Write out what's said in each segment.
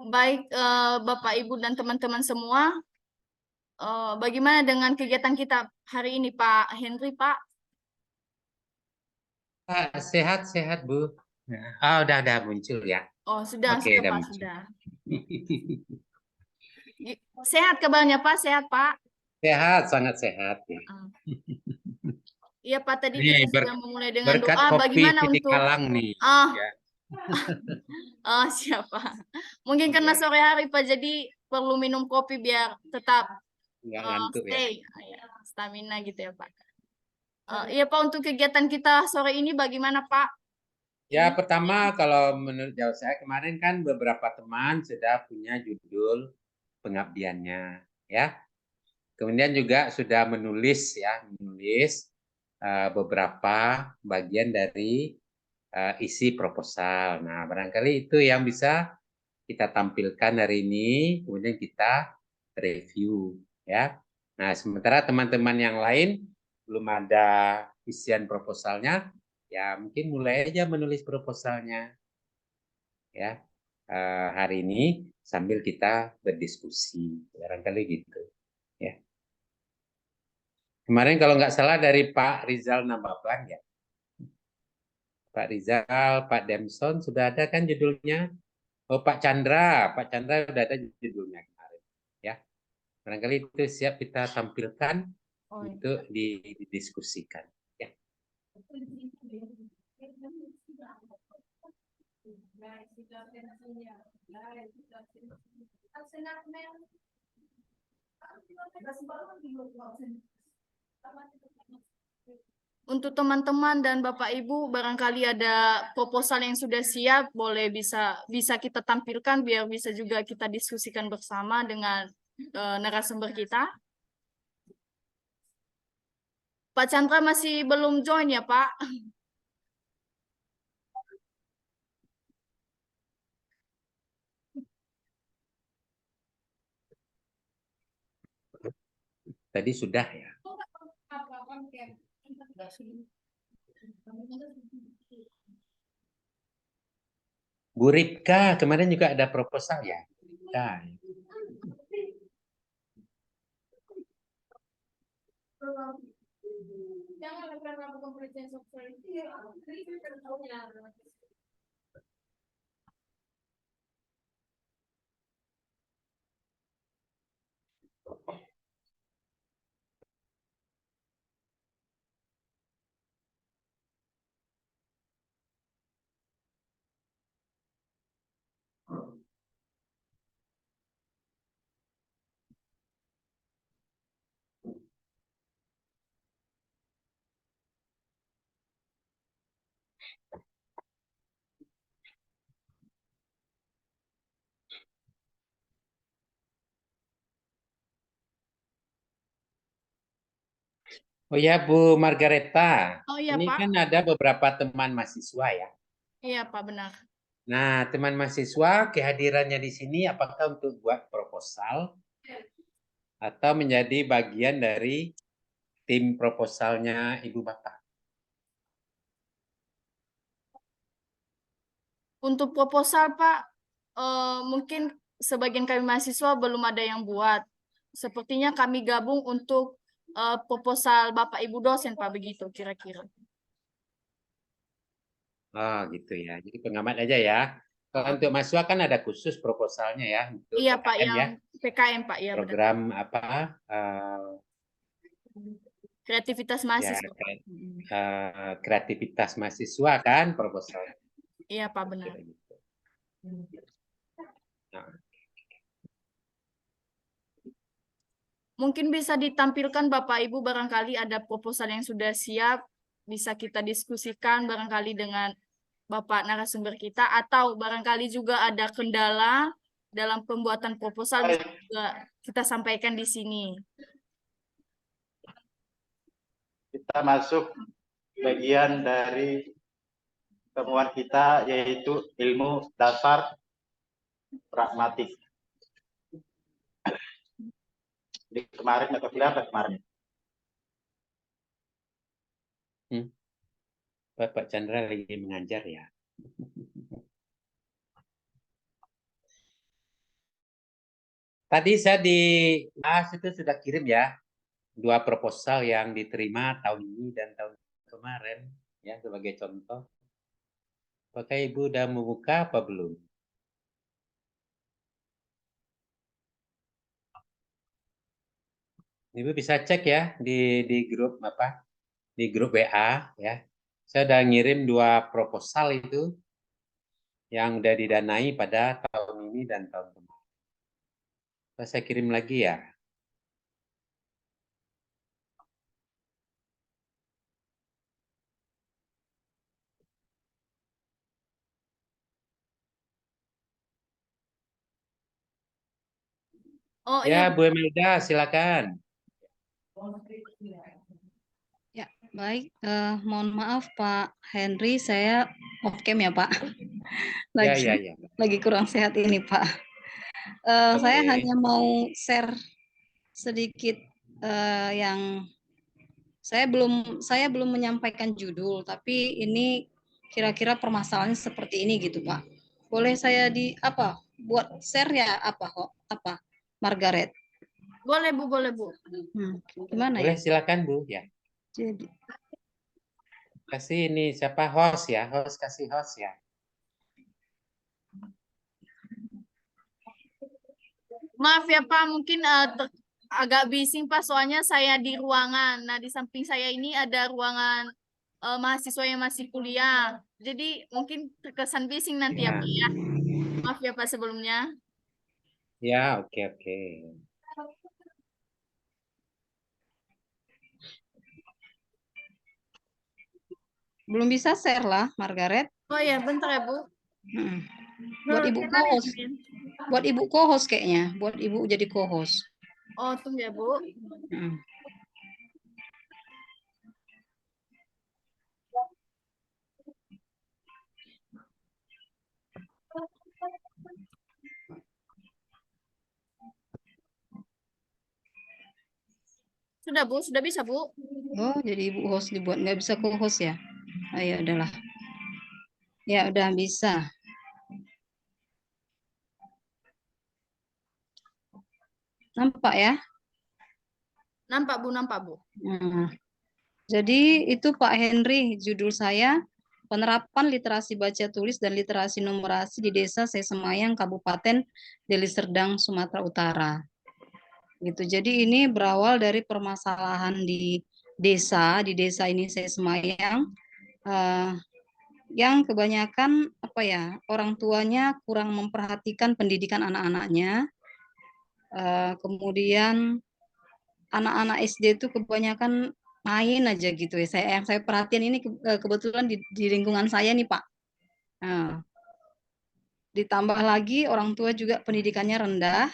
Baik Bapak, Ibu, dan teman-teman semua, bagaimana dengan kegiatan kita hari ini, Pak Henry, Pak? Sehat-sehat, Bu. Udah muncul ya. Oh, sudah, Oke, sudah, udah Pak, muncul. sudah. Sehat kabarnya, Pak? Sehat, Pak? Sehat, sangat sehat ya. Ah. Iya, Pak, tadi Nih, kita sudah memulai dengan berkat doa. kopi Bagaimana titik untuk kalang nih. ah Ya, siapa? Mungkin karena ya. sore hari, Pak, jadi perlu minum kopi biar tetap Nggak ngantuk ya. stay, ya, stamina gitu ya, Pak. Iya, Pak, untuk kegiatan kita sore ini bagaimana, Pak? Ya, pertama kalau menurut jauh saya kemarin kan beberapa teman sudah punya judul pengabdiannya, ya. Kemudian juga sudah menulis beberapa bagian dari isi proposal. Nah, barangkali itu yang bisa kita tampilkan hari ini, kemudian kita review, ya. Nah, sementara teman-teman yang lain belum ada isian proposalnya, ya mungkin mulai aja menulis proposalnya, ya, hari ini sambil kita berdiskusi, barangkali gitu, ya. Kemarin kalau nggak salah dari Pak Rizal Nababan ya, Pak Rizal, Pak Demson sudah ada kan judulnya? Oh, Pak Chandra sudah ada judulnya kemarin, ya. Barangkali itu siap kita tampilkan Oh, iya. untuk didiskusikan. Ya. Untuk teman-teman dan Bapak Ibu, barangkali ada proposal yang sudah siap, boleh bisa kita tampilkan biar bisa juga kita diskusikan bersama dengan narasumber kita. Pak Chandra masih belum join ya, Pak? Tadi sudah ya. Bu Ripka kemarin juga ada proposal ya. Ripka. Oh ya, Bu Margareta. Oh iya, Ini Pak. kan ada beberapa teman mahasiswa ya. Iya, Pak, benar. Nah, teman mahasiswa kehadirannya di sini apakah untuk buat proposal atau menjadi bagian dari tim proposalnya Ibu Bapak? Untuk proposal, Pak, mungkin sebagian kami mahasiswa belum ada yang buat. Sepertinya kami gabung untuk proposal Bapak Ibu dosen, Pak, begitu kira-kira. Oh, gitu ya. Jadi pengamat aja ya. Kalau untuk mahasiswa kan ada khusus proposalnya ya untuk Iya, Pak, PKM yang ya. PKM, Pak, ya benar. Program apa? eh, Kreativitas ya mahasiswa, Pak. kreativitas mahasiswa kan proposalnya. Iya, Pak, benar. Kira gitu. Nah, Mungkin bisa ditampilkan Bapak Ibu, barangkali ada proposal yang sudah siap, bisa kita diskusikan barangkali dengan Bapak narasumber kita, atau barangkali juga ada kendala dalam pembuatan proposal bisa juga kita sampaikan di sini. Kita masuk bagian dari temuan kita yaitu ilmu dasar pragmatik. Di kemarin atau kelihatan kemarin. Pak Chandra lagi mengajar ya. Tadi saya di itu sudah kirim ya 2 proposal yang diterima tahun ini dan tahun kemarin ya sebagai contoh. Apakah Ibu udah membuka apa belum? Ibu bisa cek ya di grup apa? Di grup WA ya. Saya udah ngirim 2 proposal itu yang udah didanai pada tahun ini dan tahun kemarin. Saya kirim lagi ya. Oh Ya, iya, Bu Emelda, silakan. Ya, baik. Mohon maaf Pak Henry, saya off cam ya Pak. Ya, Lagi ya, ya. lagi kurang sehat ini Pak. Saya Oke. hanya mau share sedikit yang saya belum menyampaikan judul, tapi ini kira-kira permasalahannya seperti ini gitu Pak. Boleh saya buat share ya apa Margaret? boleh Bu, boleh Bu. Gimana Boleh ya? silakan Bu ya. Jadi Kasih ini siapa host ya? Host kasih host ya. Maaf ya Pak, mungkin agak bising Pak, soalnya saya di ruangan. Nah, di samping saya ini ada ruangan mahasiswa yang masih kuliah. Jadi mungkin terkesan bising nanti ya Ya, Pak ya. Maaf ya Pak sebelumnya. ya, oke, oke. belum bisa share lah Margaret. Oh ya, bentar ya Bu. Hmm. Buat Ibu Kenapa ya, co-host. Min? Buat Ibu co-host kayaknya. Buat Ibu jadi co-host. Oh, tunggu ya Bu. Hmm. Sudah Bu, sudah bisa Bu. Oh, jadi Ibu host dibuat nggak bisa co-host ya? Ayo adalah. Ya udah bisa. Nampak ya? Nampak Bu, nampak Bu. Hmm. Jadi itu Pak Henry, judul saya penerapan literasi baca tulis dan literasi numerasi di Desa Sesemayang, Kabupaten Deli Serdang, Sumatera Utara. Gitu. Jadi ini berawal dari permasalahan di desa ini Sesemayang, yang kebanyakan orang tuanya kurang memperhatikan pendidikan anak-anaknya. Kemudian anak-anak SD itu kebanyakan main aja gitu ya. Yang saya perhatian ini kebetulan di lingkungan saya nih Pak. Nah, ditambah lagi orang tua juga pendidikannya rendah,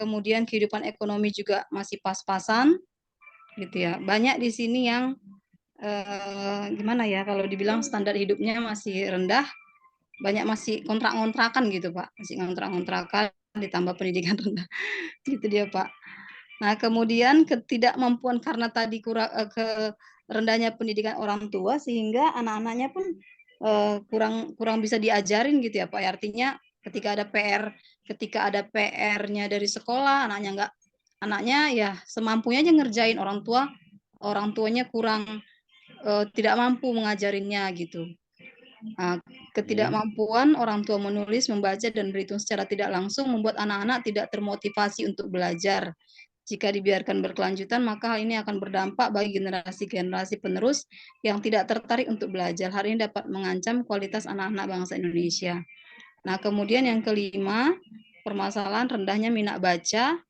kemudian kehidupan ekonomi juga masih pas-pasan, gitu ya. Banyak di sini yang gimana ya, kalau dibilang standar hidupnya masih rendah, banyak masih kontrak-kontrakan gitu Pak, masih kontrak-kontrakan ditambah pendidikan rendah, gitu dia Pak. Nah, kemudian ketidakmampuan karena tadi ke rendahnya pendidikan orang tua sehingga anak-anaknya pun kurang bisa diajarin gitu ya Pak. Artinya ketika ada PR-nya dari sekolah, anaknya ya semampunya aja ngerjain, orang tuanya tidak mampu mengajarinya gitu. Nah, ketidakmampuan orang tua menulis, membaca, dan berhitung secara tidak langsung membuat anak-anak tidak termotivasi untuk belajar. Jika dibiarkan berkelanjutan, maka hal ini akan berdampak bagi generasi-generasi penerus yang tidak tertarik untuk belajar. Hal ini dapat mengancam kualitas anak-anak bangsa Indonesia. Nah, kemudian yang kelima, permasalahan rendahnya minat baca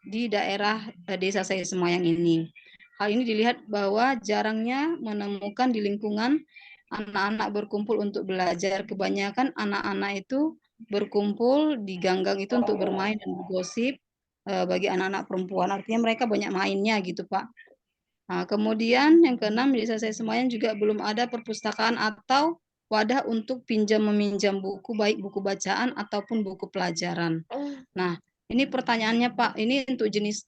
di daerah desa saya Semayang ini. Hal ini dilihat bahwa jarangnya menemukan di lingkungan anak-anak berkumpul untuk belajar. Kebanyakan anak-anak itu berkumpul di ganggang itu untuk bermain dan bergosip, bagi anak-anak perempuan. Artinya mereka banyak mainnya gitu Pak. Nah, kemudian yang keenam, di desa saya Semayang juga belum ada perpustakaan atau wadah untuk pinjam-meminjam buku, baik buku bacaan ataupun buku pelajaran. Nah, ini pertanyaannya Pak, ini untuk jenis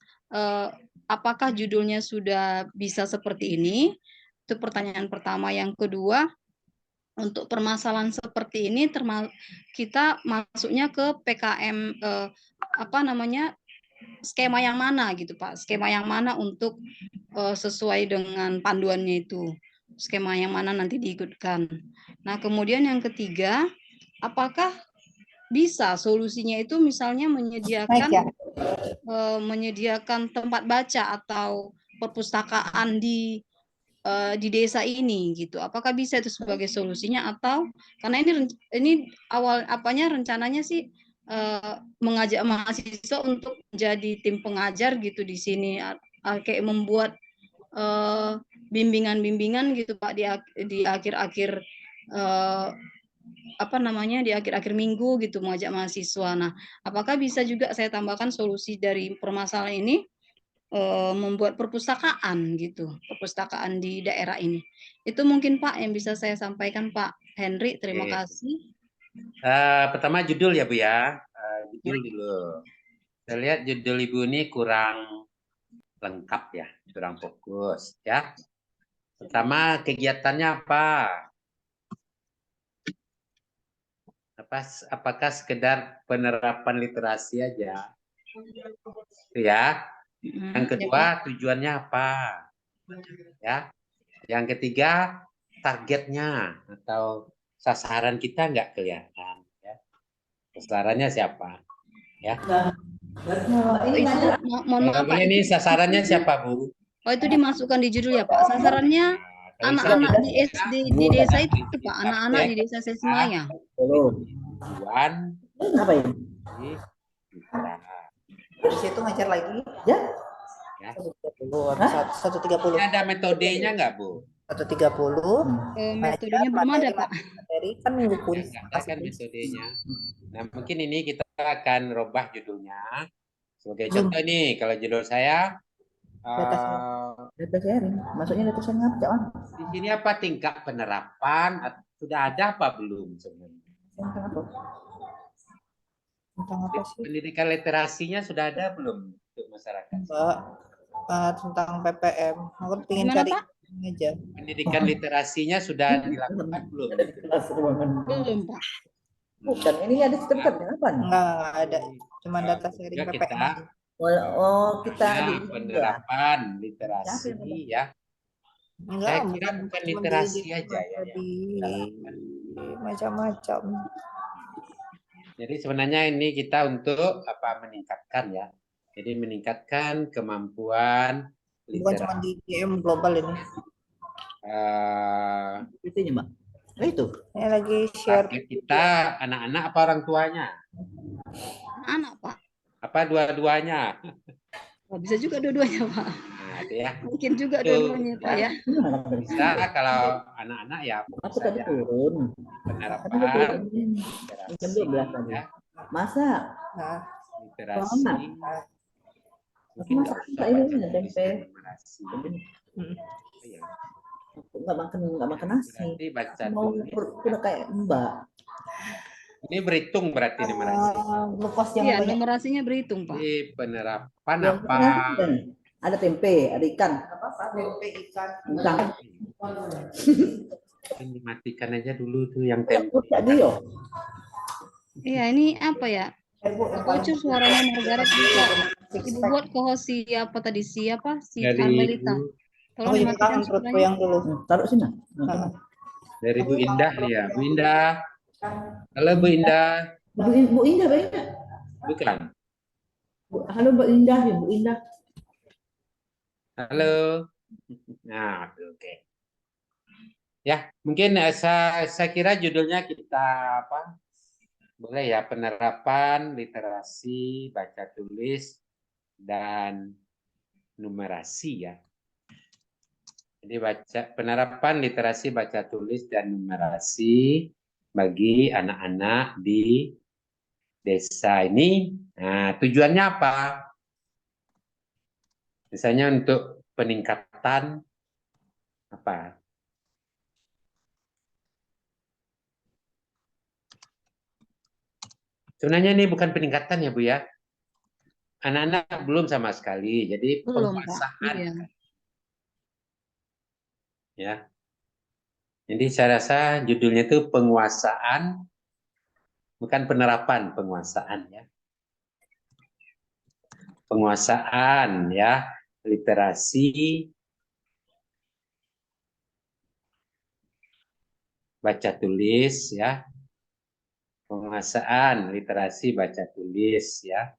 apakah judulnya sudah bisa seperti ini? Itu pertanyaan pertama. Yang kedua, untuk permasalahan seperti ini kita masuknya ke PKM apa namanya, skema yang mana gitu Pak, skema yang mana untuk sesuai dengan panduannya itu, skema yang mana nanti diikutkan. Nah, kemudian yang ketiga, apakah bisa solusinya itu misalnya menyediakan tempat baca atau perpustakaan di desa ini gitu. Apakah bisa itu sebagai solusinya, atau karena ini awal rencananya sih mengajak mahasiswa untuk menjadi tim pengajar gitu di sini, kayak membuat bimbingan-bimbingan gitu Pak di akhir-akhir di akhir-akhir minggu gitu, mengajak mahasiswa. Nah, apakah bisa juga saya tambahkan solusi dari permasalahan ini, membuat perpustakaan gitu, perpustakaan di daerah ini. Itu mungkin Pak yang bisa saya sampaikan Pak Henry, terima Oke. kasih. Pertama judul ya Bu ya. Judul dulu. Saya lihat judul Ibu ini kurang lengkap ya, kurang fokus ya. Pertama, kegiatannya apa? Apakah sekedar penerapan literasi aja? Itu ya. Yang kedua, tujuannya apa? Ya. Yang ketiga, targetnya atau sasaran kita nggak kelihatan. Ya. Sasarannya siapa? Ya. Mohon maaf Pak. Ini sasarannya siapa Bu? Oh, itu dimasukkan di judul ya Pak. Sasarannya anak-anak di SD di desa itu Pak, anak-anak di desa Sesmaya. Tujuan Ngapain? di Di situ ngajar lagi? Ya. Ya. 130. Ini ada metodenya nggak Bu? 130. Metodenya belum ada Pak. Materi kan minggu kuis. Nggak ada kan metodenya. Nah mungkin ini kita akan robah judulnya. Sebagai contoh nih, kalau judul saya Data sharing. Maksudnya data sharing apa? Jangan. di sini apa tingkat penerapan? Sudah ada apa belum sebenarnya? Tentang apa? Tentang apa sih? Pendidikan literasinya sudah ada belum untuk masyarakat? Mbak, tentang PPM. Aku pengen Gimana, cari Pak? aja. Pendidikan literasinya sudah dilakukan belum? Belum Pak. Bukan, ini ada sertifikatnya apa nih? Enggak ada. Cuma data sharing Juga PPM. kita Kita ya, di penerapan literasi ya. Enggak, Saya kira bukan literasi di- aja ya. Macam-macam. Jadi sebenarnya ini kita untuk apa meningkatkan ya. Jadi meningkatkan kemampuan Bukan cuma di GM global ini. itunya, Mbak. Nah, itu. Saya lagi share. target kita anak-anak apa orang tuanya? Anak Pak. Apa dua-duanya? Oh, bisa juga dua-duanya Pak. Nah, itu ya. Mungkin juga Tuh, dua-duanya Pak ya. Bisa kalau anak-anak ya Aku tadi turun. penerapan Jam 12 tadi. ya, Masa? Nah, literasi. Mungkin Masa nggak kita usah ini baca tempe. tulisan numerasi. Iya. Nggak makan nasi. Berarti baca Mau tulis. udah kayak Mbak. Ini berhitung berarti numerasi. lepas yang Iya, banyak. numerasinya berhitung Pak. Jadi penerapan Yang apa? kan, ada tempe, ada ikan. Tempe ikan. Ikan. Ini dimatikan aja dulu tuh yang tempe. Jadi yo. Iya, ini apa ya? Bocor suaranya Margaret juga. Ibu buat co-host siapa tadi? Siapa? Si Dari Carmelita. Bu, Tolong Aku juga dimatikan kangen perutku suaranya. yang dulu. Taruh sini. dari Bu Indah nih ya. Bu Indah. Halo Bu Indah. Bu Indah, Bu Indah. Bukan. Halo Bu Indah, ya Bu Indah. Halo. Nah, oke. Ya, mungkin saya kira judulnya kita apa? Boleh ya, penerapan literasi, baca tulis dan numerasi ya. Jadi penerapan literasi, baca tulis dan numerasi bagi anak-anak di desa ini. Nah, tujuannya apa? Misalnya untuk peningkatan apa? Sebenarnya ini bukan peningkatan ya Bu ya. Anak-anak belum sama sekali. Jadi Belum, Pak. penguasaan. Iya. Ya. Jadi saya rasa judulnya itu penguasaan, bukan penerapan, penguasaan ya. penguasaan ya literasi baca tulis ya, penguasaan literasi baca tulis ya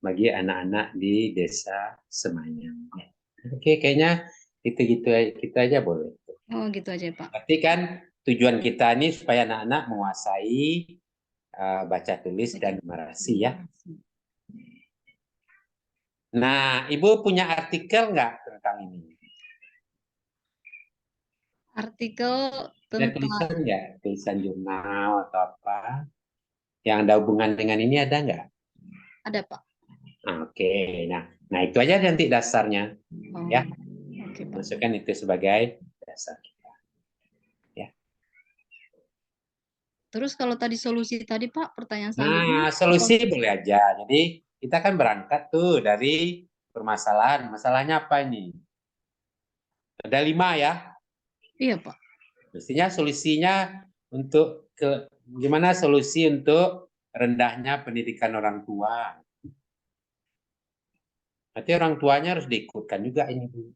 bagi anak-anak di desa Semayang. Oke, kayaknya gitu-gitu kita aja boleh. Oh, gitu aja, Pak. Berarti kan tujuan kita ini supaya anak-anak menguasai baca tulis dan numerasi ya. Nah, Ibu punya artikel nggak tentang ini? Artikel Ada tentang tulisan nggak? Tulisan jurnal atau apa? Yang ada hubungan dengan ini ada nggak? ada, Pak. Oke, nah itu aja nanti dasarnya. Oh, Ya. oke, Pak. Masukkan itu sebagai dasar kita. Ya. Terus kalau tadi solusi tadi, Pak, pertanyaan Nah, selanjutnya. solusi boleh aja. Jadi kita kan berangkat tuh dari permasalahan. Masalahnya apa ini? Ada 5 ya. Iya, Pak. Mestinya solusinya untuk gimana solusi untuk rendahnya pendidikan orang tua. Berarti orang tuanya harus diikutkan juga ini, Bu.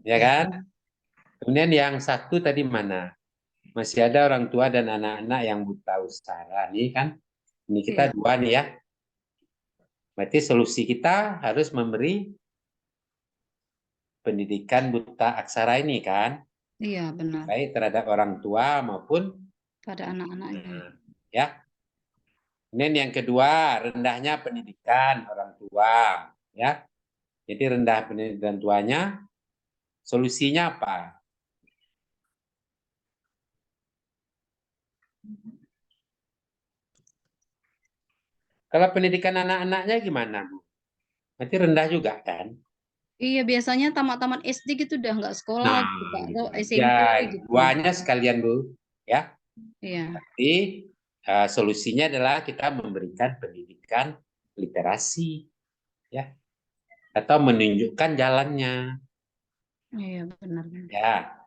Ya kan? Kemudian yang satu tadi mana? Masih ada orang tua dan anak-anak yang buta aksara nih kan? Ini kita Iya. 2 nih ya. Berarti solusi kita harus memberi pendidikan buta aksara ini kan? Iya, benar. Baik terhadap orang tua maupun Pada anak-anaknya. ya. Kemudian yang kedua, rendahnya pendidikan orang tua, ya. Jadi rendah pendidikan tuanya, solusinya apa? Kalau pendidikan anak-anaknya gimana, Bu? Nanti rendah juga kan? Iya, biasanya tamat-tamat SD gitu udah nggak sekolah Nah, lagi, Pak. Atau gitu. SMP Ya, gitu. duanya sekalian, Bu. Ya. Iya. Jadi solusinya adalah kita memberikan pendidikan literasi, ya, atau menunjukkan jalannya. Iya, benar. Ya.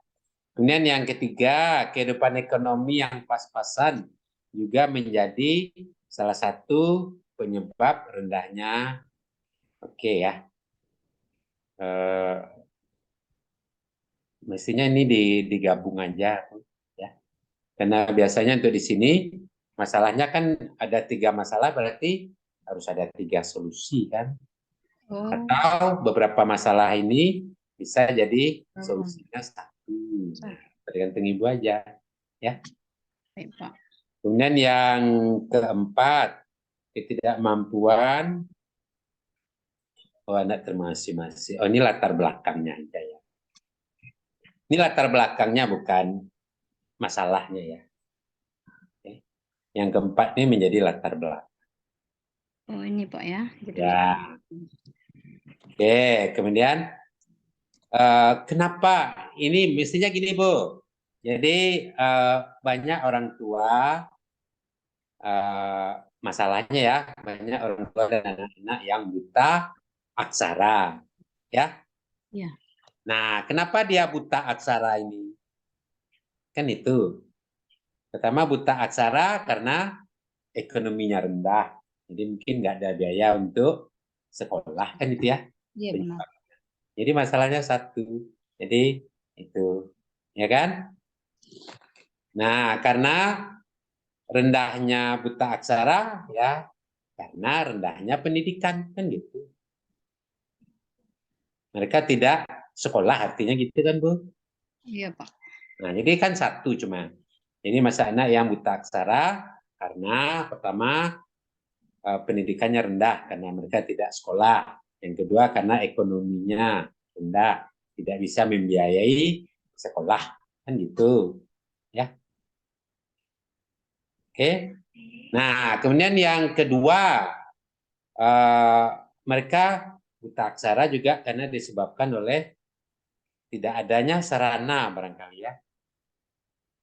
Kemudian yang ketiga, kehidupan ekonomi yang pas-pasan juga menjadi salah satu penyebab rendahnya. Oke ya. Mestinya ini digabung aja, ya. Karena biasanya untuk di sini masalahnya kan ada 3 masalah, berarti harus ada 3 solusi kan. Oh, Atau beberapa masalah ini bisa jadi solusinya 1. Nah, tergantung Ibu aja, ya. baik, Pak. Kemudian yang keempat, ketidakmampuan anak termasing-masing. Oh, ini latar belakangnya aja ya. Ini latar belakangnya bukan masalahnya ya. Oke. Yang keempat ini menjadi latar belakang. Oh, ini Pak ya. Gitu. Ya. Oke, kemudian kenapa ini mestinya gini, Bu. Jadi banyak orang tua masalahnya ya, banyak orang tua dan anak-anak yang buta aksara, ya. Ya. Nah, kenapa dia buta aksara ini? Kan itu. Pertama buta aksara karena ekonominya rendah. Jadi mungkin nggak ada biaya untuk sekolah, kan itu ya. Iya, benar. Jadi masalahnya 1. Jadi itu, ya kan? Nah, karena rendahnya buta aksara, ya, karena rendahnya pendidikan, kan gitu. Mereka tidak sekolah, artinya gitu kan, Bu? Iya, Pak. Nah, jadi kan 1 cuma. Ini masa anak yang buta aksara karena pertama pendidikannya rendah karena mereka tidak sekolah. Yang kedua karena ekonominya rendah, tidak bisa membiayai sekolah, kan gitu, ya. Oke. Nah, kemudian yang kedua mereka buta aksara juga karena disebabkan oleh tidak adanya sarana barangkali ya.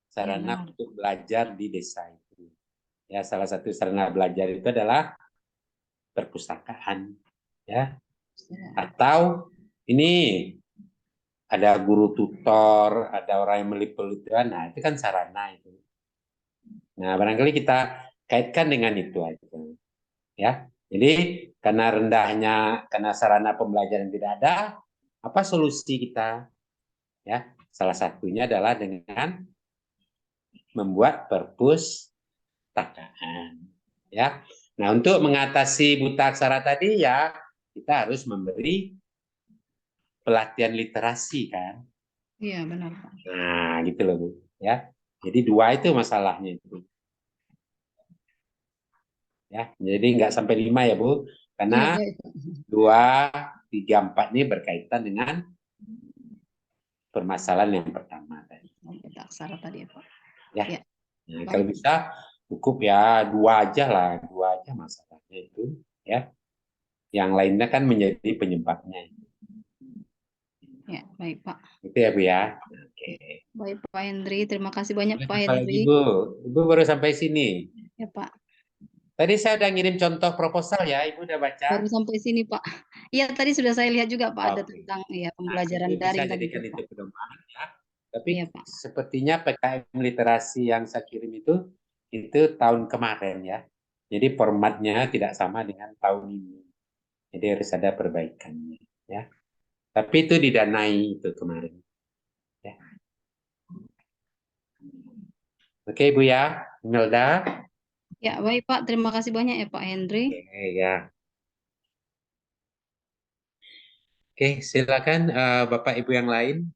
Sarana untuk belajar di desa itu. Ya, salah satu sarana belajar itu adalah perpustakaan, ya. Atau ini ada guru tutor, ada orang yang meliput-liput, nah itu kan sarana itu. Nah, barangkali kita kaitkan dengan itu aja. Ya. Jadi karena sarana pembelajaran tidak ada, apa solusi kita? Ya, salah satunya adalah dengan membuat perpustakaan. Ya. Nah, untuk mengatasi buta aksara tadi ya kita harus memberi pelatihan literasi kan. Iya, benar, Pak. Nah, gitu loh, Bu. Ya. Jadi dua itu masalahnya itu. Ya, jadi nggak sampai 5 ya, Bu. Iya, Karena baik, Pak. 2, 3, 4 ini berkaitan dengan permasalahan yang pertama tadi. Buta aksara tadi ya, Pak. Ya. Ya. Nah, Baik. kalau bisa cukup ya 2 aja lah, 2 aja masalahnya itu, ya. Yang lainnya kan menjadi penyebabnya. Ya, baik, Pak. Itu ya, Bu ya. Oke. Baik, Pak Hendri. Terima kasih banyak, Pak Apalagi, Hendri. Bu. Ibu baru sampai sini. Ya, Pak. Tadi saya udah ngirim contoh proposal ya, Ibu udah baca? Baru sampai sini, Pak. Iya, tadi sudah saya lihat juga, Pak, ada Oke. tentang ya Nah, pembelajaran Ibu bisa daring tadi, jadikan itu Pak. pedoman ya. Tapi Iya, Pak. sepertinya PKM literasi yang saya kirim itu tahun kemarin ya. Jadi formatnya tidak sama dengan tahun ini. Jadi harus ada perbaikannya ya. Tapi itu didanai itu kemarin. Ya. Oke, Ibu ya, Imelda. Ya, baik, Pak. Terima kasih banyak ya, Pak Hendri. Oke, ya. Oke, silakan Bapak Ibu yang lain.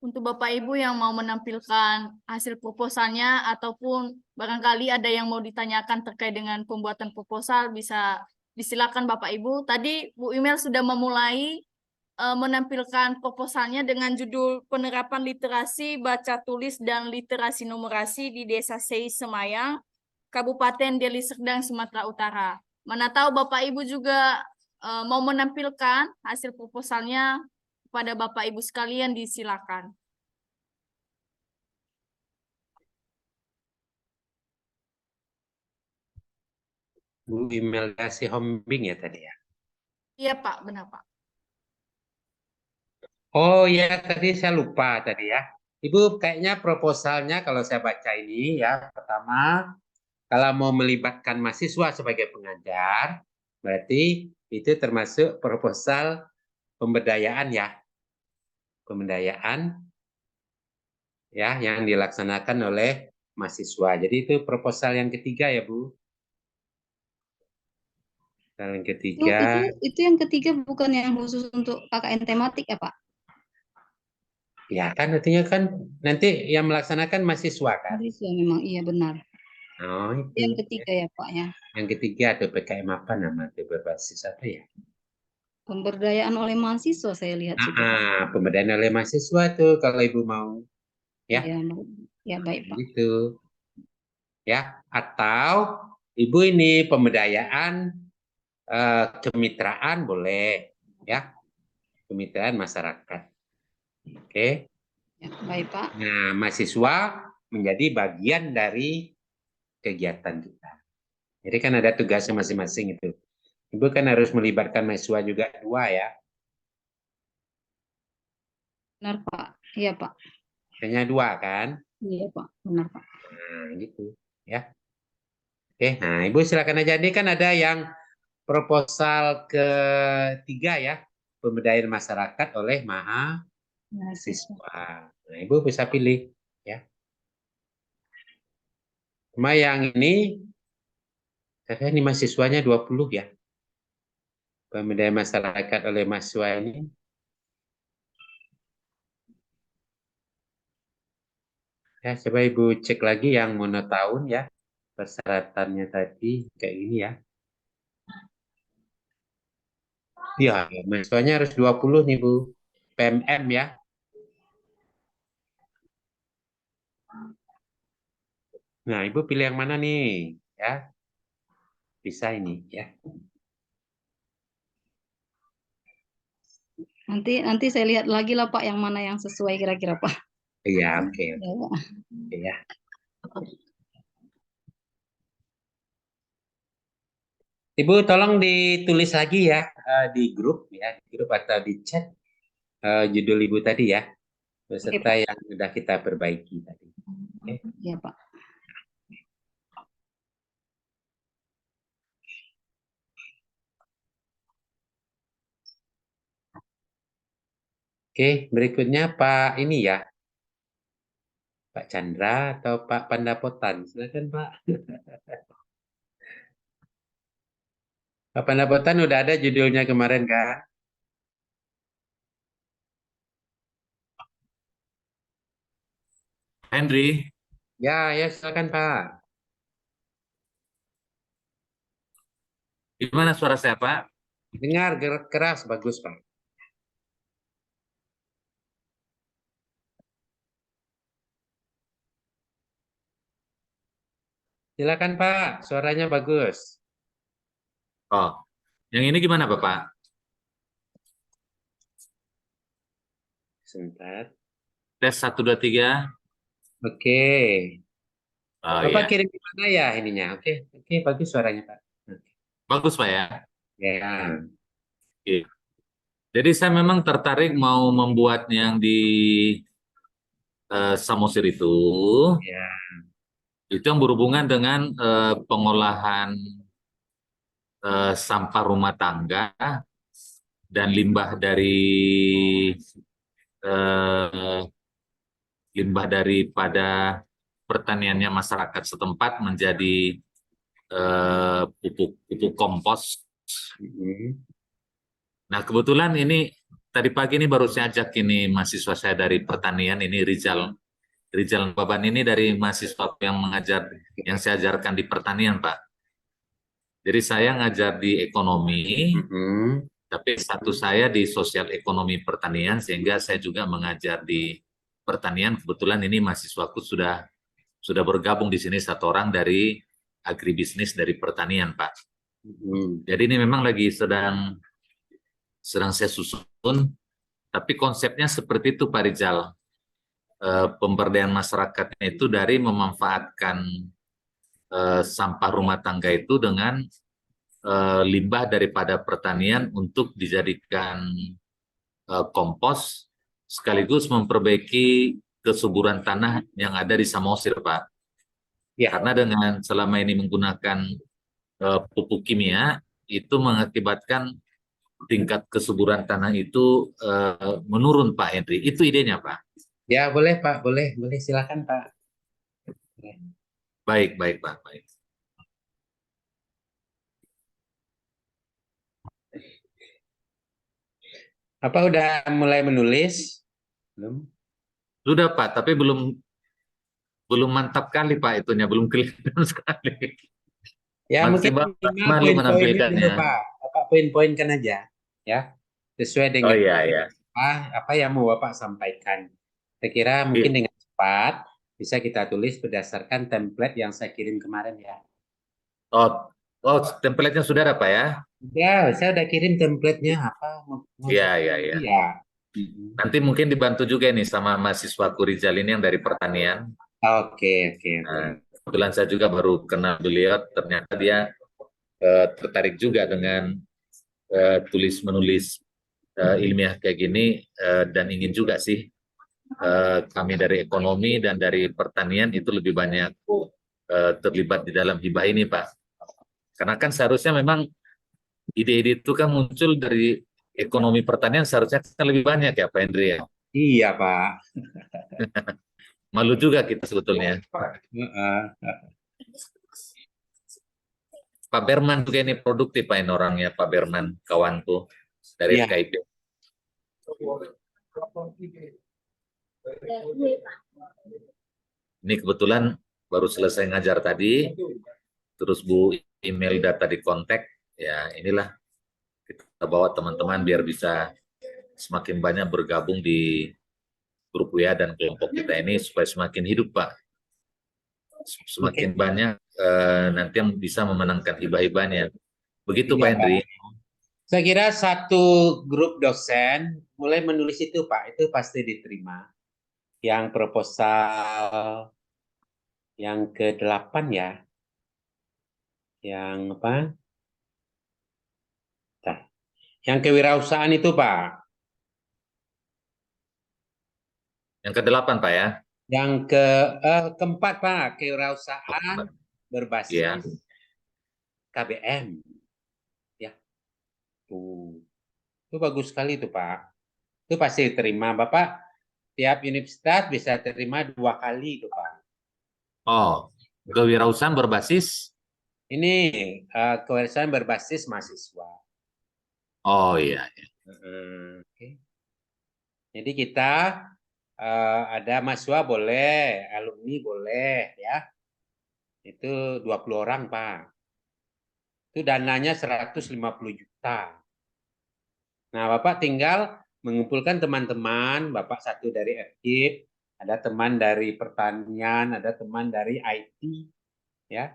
Untuk Bapak Ibu yang mau menampilkan hasil proposalnya ataupun barangkali ada yang mau ditanyakan terkait dengan pembuatan proposal, bisa disilakan Bapak Ibu. Tadi Bu Imel sudah memulai menampilkan proposalnya dengan judul Penerapan Literasi Baca Tulis dan Literasi Numerasi di Desa Sei Semayang, Kabupaten Deli Serdang, Sumatera Utara. Mana tahu Bapak Ibu juga mau menampilkan hasil proposalnya kepada Bapak Ibu sekalian, disilakan. Bu Imelda Sihombing ya tadi ya. Iya Pak, benar Pak. Oh ya, tadi saya lupa tadi ya. Ibu kayaknya proposalnya kalau saya baca ini ya, pertama kalau mau melibatkan mahasiswa sebagai pengajar, berarti itu termasuk proposal pemberdayaan ya. Pemberdayaan ya yang dilaksanakan oleh mahasiswa. Jadi itu proposal yang ketiga ya, Bu. Yang ketiga. Itu yang ketiga bukan yang khusus untuk KKN tematik ya, Pak? Ya kan artinya kan nanti yang melaksanakan mahasiswa kan. Mahasiswa memang iya benar. Oh, itu. Yang ketiga ya, Pak ya. Yang ketiga ada PKM apa nama itu berbasis apa ya? Pemberdayaan oleh mahasiswa saya lihat juga. Pemberdayaan oleh mahasiswa tuh kalau Ibu mau ya. Iya, ya baik Pak. Gitu. Ya, atau Ibu ini pemberdayaan kemitraan boleh ya. Kemitraan masyarakat. Oke. Ya, baik Pak. Nah, mahasiswa menjadi bagian dari kegiatan kita. Jadi kan ada tugasnya masing-masing itu. Ibu kan harus melibatkan mahasiswa juga 2 ya. Benar Pak. Iya Pak. Hanya 2 kan? Iya Pak. Benar Pak. Nah, gitu ya. Oke, nah Ibu silakan aja. Ini kan ada yang proposal ketiga ya, pemberdayaan masyarakat oleh mahasiswa. Nah, Ibu bisa pilih ya. Cuma yang ini, saya ini mahasiswanya 20 ya. Pemberdayaan masyarakat oleh mahasiswa ini. Ya, coba Ibu cek lagi yang monotahun ya. Persyaratannya tadi kayak gini ya. Ya, mahasiswanya harus 20 nih Bu. PMM ya. Nah, Ibu pilih yang mana nih? Ya. Bisa ini ya. Nanti saya lihat lagi lah Pak yang mana yang sesuai kira-kira Pak. Iya, oke. Ya, Pak. Ya. Ibu tolong ditulis lagi ya di grup atau di chat judul Ibu tadi ya, beserta Pak. yang sudah kita perbaiki tadi. Oke. Iya, Pak. Oke, berikutnya Pak ini ya, Pak Chandra atau Pak Pandapotan, silakan Pak. Pak Pandapotan udah ada judulnya kemarin kan? Henry, Ya, ya silakan Pak. gimana suara saya, Pak? Dengar keras, bagus Pak. Silakan Pak, suaranya bagus. Oh, yang ini gimana, Bapak? Sebentar. Tes 1, 2, 3. Oke. Oh Bapak iya, kirim di mana ya ininya? Oke, oke, bagus suaranya Pak. bagus Pak ya. Ya. Oke. Jadi saya memang tertarik mau membuat yang di Samosir itu Ya. yang berhubungan dengan pengolahan sampah rumah tangga dan eh, limbah daripada pertaniannya masyarakat setempat menjadi pupuk kompos. Nah, kebetulan ini tadi pagi ini baru saya ajak ini mahasiswa saya dari pertanian, ini Rizal Baban, ini dari mahasiswa yang saya ajarkan di pertanian, Pak. Jadi saya ngajar di ekonomi, tapi satu saya di sosial ekonomi pertanian, sehingga saya juga mengajar di pertanian. Kebetulan ini mahasiswaku sudah bergabung di sini satu orang dari agribisnis dari pertanian, Pak. Jadi ini memang lagi sedang saya susun, tapi konsepnya seperti itu Pak Rizal. Pemberdayaan masyarakatnya itu dari memanfaatkan sampah rumah tangga itu dengan limbah daripada pertanian untuk dijadikan kompos, sekaligus memperbaiki kesuburan tanah yang ada di Samosir, Pak. Ya, karena dengan selama ini menggunakan pupuk kimia, itu mengakibatkan tingkat kesuburan tanah itu menurun, Pak Henry. Itu idenya, Pak. Ya, boleh Pak, boleh silakan Pak. Baik, Pak, baik. Apa udah mulai menulis? Belum? Sudah, Pak, tapi belum mantap kali, Pak, itunya belum kelihatan sekali. Ya, mungkin malu poin-poinnya dulu menampilkannya. Pak. Bapak poin-poinkan aja, ya. Sesuai Oh dengan iya. apa yang mau Bapak sampaikan. Saya kira mungkin dengan cepat bisa kita tulis berdasarkan template yang saya kirim kemarin ya. Oh, template-nya sudah ada, Pak ya? Ya, saya udah kirim template-nya apa. Iya. Ya. Nanti mungkin dibantu juga nih sama mahasiswa Rizal ini yang dari pertanian. Oke. Nah, kebetulan saya juga baru kenal beliau, ternyata dia tertarik juga dengan tulis-menulis ilmiah kayak gini, dan ingin juga sih kami dari ekonomi dan dari pertanian itu lebih banyak terlibat di dalam hibah ini, Pak. Karena kan seharusnya memang ide-ide itu kan muncul dari ekonomi pertanian, seharusnya kan lebih banyak ya Pak Hendri ya. Iya Pak. Malu juga kita sebetulnya. Pak Berman juga ini produktif Pak, ini orangnya Pak Berman, kawanku dari FKIP. Ini kebetulan baru selesai ngajar tadi, terus Bu email data di kontak, ya inilah kita bawa teman-teman biar bisa semakin banyak bergabung di grup WA dan kelompok kita ini supaya semakin hidup Pak. Semakin banyak nanti yang bisa memenangkan hibah-hibahnya. Begitu Pak Hendri. Saya kira satu grup dosen mulai menulis itu Pak, itu pasti diterima. Yang proposal yang ke-8 ya. Yang apa? Yang kewirausahaan itu Pak. Yang ke-8 Pak ya. Yang keempat Pak, kewirausahaan berbasis Iya. KBM. Ya. Itu bagus sekali itu Pak. Itu pasti diterima. Bapak tiap universitas bisa terima 2 kali itu Pak. Oh, kewirausahaan berbasis. Ini kewirausahaan berbasis mahasiswa. Oh iya. Oke. Jadi kita ada mahasiswa boleh, alumni boleh ya. Itu 20 orang Pak. Itu dananya 150 juta. Nah, Bapak tinggal mengumpulkan teman-teman, Bapak satu dari FKIP, ada teman dari pertanian, ada teman dari IT, ya.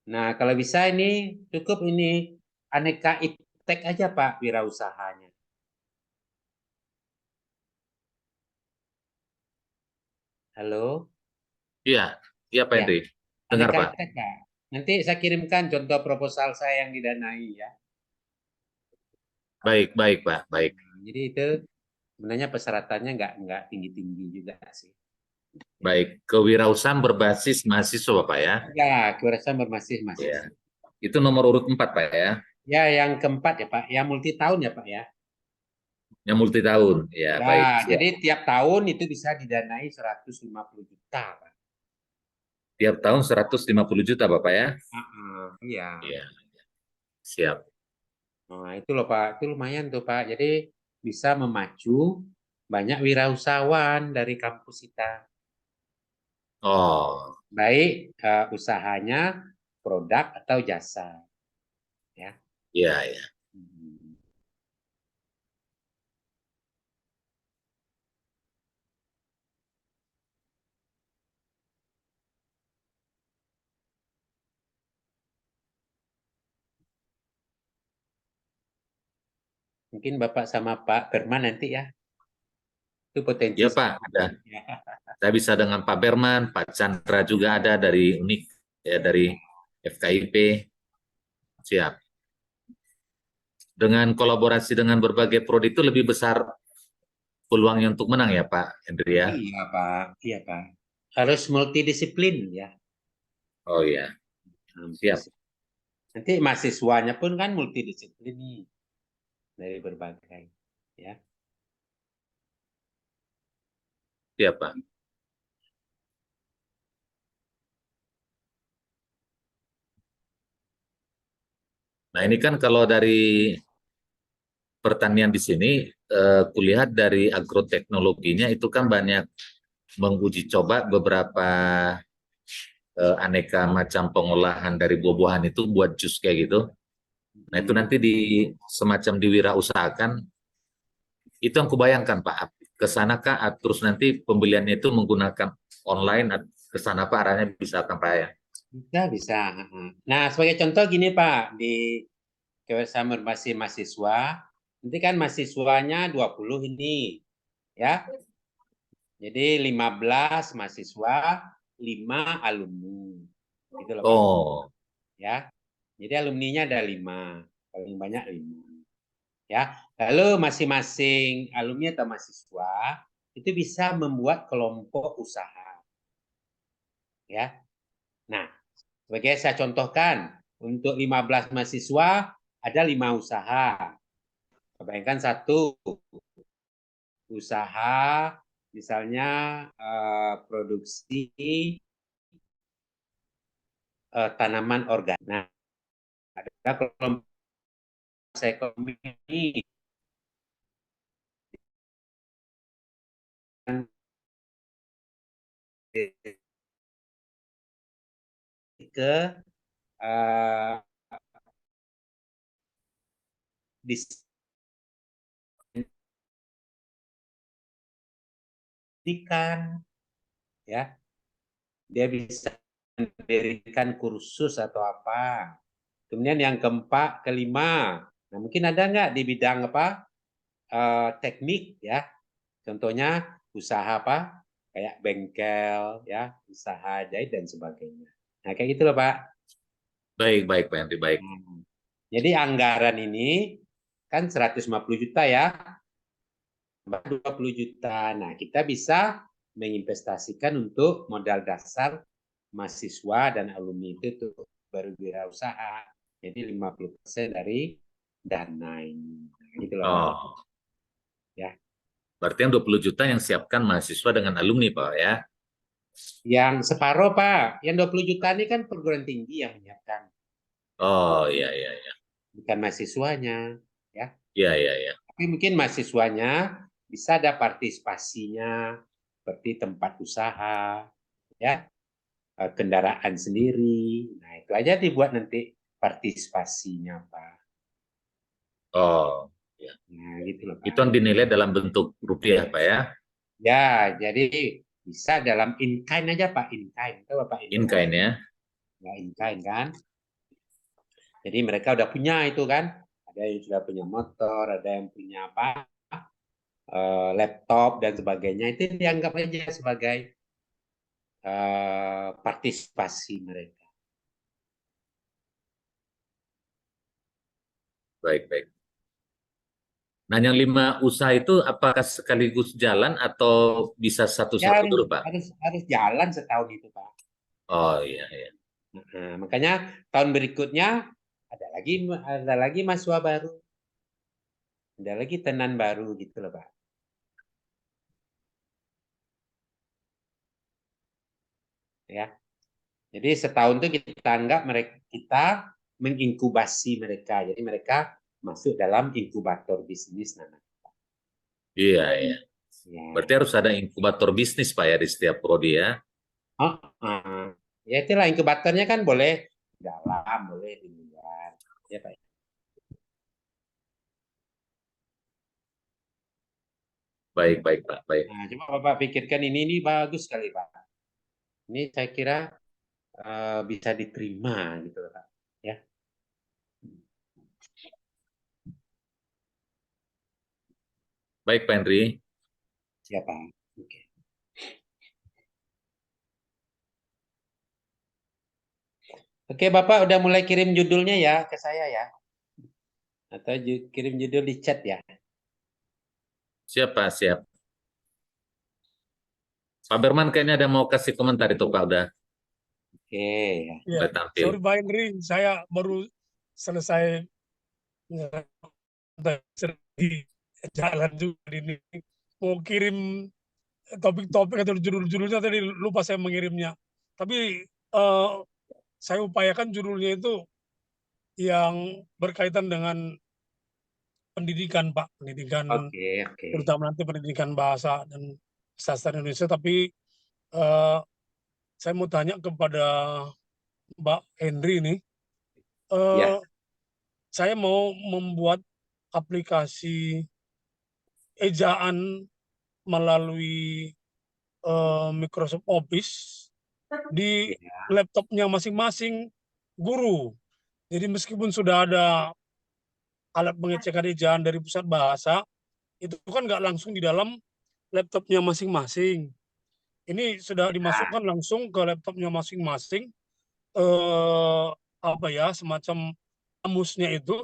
Nah, kalau bisa ini cukup ini aneka iptek aja Pak wirausahanya. Halo? Iya, iya Pak Ya, Henry. Dengar aneka Pak. iptek Pak. Nanti saya kirimkan contoh proposal saya yang didanai ya. Baik, baik Pak, baik. Jadi itu sebenarnya persyaratannya nggak tinggi-tinggi juga sih. Baik, kewirausahaan berbasis mahasiswa Bapak ya. Ya, kewirausahaan berbasis Ya. mahasiswa. Itu nomor urut 4 Pak ya. Ya, yang keempat ya Pak, yang multi tahun ya Pak ya. Yang multi tahun. Ya, Ya, baik. Siap. jadi tiap tahun itu bisa didanai 150 juta Pak. Tiap tahun 150 juta Bapak ya. Iya. Iya. Siap. Nah, itu loh Pak, itu lumayan tuh Pak. Jadi bisa memacu banyak wirausahawan dari kampus kita. Oh, Baik usahanya, produk atau jasa. Ya. iya, iya. Mungkin Bapak sama Pak Berman nanti ya. Itu potensi. Ya Pak, ada. Saya bisa dengan Pak Berman, Pak Chandra juga ada dari UNIK, ya dari FKIP. Siap. Dengan kolaborasi dengan berbagai prodi itu lebih besar peluangnya untuk menang ya Pak Hendry ya. Iya Pak, iya Pak. Harus multidisiplin ya. Oh iya. Siap. Nanti mahasiswanya pun kan multidisiplin nih dari berbagai ya. Siap Pak. Nah ini kan kalau dari pertanian di sini, kulihat dari agroteknologinya itu kan banyak menguji coba beberapa aneka macam pengolahan dari buah-buahan itu buat jus kayak gitu. Nah itu nanti semacam diwirausahakan, itu yang kubayangkan Pak, ke sana kah, terus nanti pembeliannya itu menggunakan online, ke sana Pak arahnya bisa apa ya? Bisa. Nah, sebagai contoh gini Pak, di kebersamaan berbasis mahasiswa, nanti kan mahasiswanya 20 ini, ya. Jadi 15 mahasiswa, 5 alumni. Gitu loh Pak. Oh, Ya. Jadi alumninya ada 5, paling banyak 5. Ya. Lalu masing-masing alumni atau mahasiswa itu bisa membuat kelompok usaha. Ya. Nah, sebagai saya contohkan, untuk 15 mahasiswa ada 5 usaha. Bayangkan satu usaha misalnya produksi tanaman organik. Nah, ada kelompok ekonomi ke pendidikan, ya, dia bisa mendirikan kursus atau apa. Kemudian yang keempat, kelima, nah mungkin ada nggak di bidang apa teknik ya, contohnya usaha apa kayak bengkel ya, usaha jahit dan sebagainya. Nah kayak gitu loh Pak. baik Pak Henry, baik. Jadi anggaran ini Kan 150 juta ya. 20 juta. Nah, kita bisa menginvestasikan untuk modal dasar mahasiswa dan alumni itu tuh berwirausaha. Jadi 50% dari dana ini. Gitu loh, Pak. Oh, Ya. berarti yang 20 juta yang siapkan mahasiswa dengan alumni, Pak, ya? Yang separuh, Pak. Yang 20 juta ini kan perguruan tinggi yang menyiapkan. Oh, iya, iya, iya. Bukan mahasiswanya. Ya. Iya, iya, iya. Tapi mungkin mahasiswanya bisa ada partisipasinya seperti tempat usaha, ya, kendaraan sendiri. Nah, itu aja dibuat nanti partisipasinya, Pak. Oh, ya. Nah, gitu loh, Itu Pak. yang dinilai dalam bentuk rupiah, Pak, ya? Ya, jadi bisa dalam in-kind aja, Pak. In-kind. Itu Bapak In-kind, ya? Ya, in-kind kan. Jadi mereka udah punya itu kan. Ada yang sudah punya motor, ada yang punya apa, laptop dan sebagainya. Itu dianggap aja sebagai partisipasi mereka. Baik, baik. Nah, yang 5 usaha itu apakah sekaligus jalan atau bisa Ya, satu-satu dulu, Pak? harus jalan setahun itu, Pak. Oh, iya, iya. Nah, makanya tahun berikutnya ada lagi mahasiswa baru, ada lagi tenan baru gitu loh, Pak. Ya, jadi setahun itu kita anggap kita menginkubasi mereka, jadi mereka masuk dalam inkubator bisnis namanya. Iya, iya. Ya. Berarti harus ada inkubator bisnis, Pak, ya, di setiap prodi, ya? Ya itulah inkubatornya kan boleh di dalam, boleh di luar, ya Pak. Baik, baik, Pak. Baik. Nah, coba Bapak pikirkan ini bagus sekali, Pak. Ini saya kira bisa diterima gitu Pak. Ya. Baik, Pak Henry. Siapa? Oke. Oke, Bapak udah mulai kirim judulnya ya ke saya ya. Atau kirim judul di chat ya. Siap, Pak. Siap. Pak Berman kayaknya ada mau kasih komentar itu, Pak. Udah Oke. Ya, mulai tampil. sorry Pak Henry, saya baru selesai di jalan juga ini. Mau kirim topik-topik atau judul-judulnya tadi lupa saya mengirimnya. Tapi saya upayakan judulnya itu yang berkaitan dengan pendidikan, Pak. Pendidikan, Oke. terutama nanti pendidikan bahasa dan sastra Indonesia. Tapi saya mau tanya kepada Mbak Henry ini. Ya. Saya mau membuat aplikasi ejaan melalui Microsoft Office di laptopnya masing-masing guru. Jadi meskipun sudah ada alat pengecekan ejaan dari pusat bahasa, itu kan nggak langsung di dalam laptopnya masing-masing. Ini sudah dimasukkan langsung ke laptopnya masing-masing, apa ya, semacam kamusnya itu.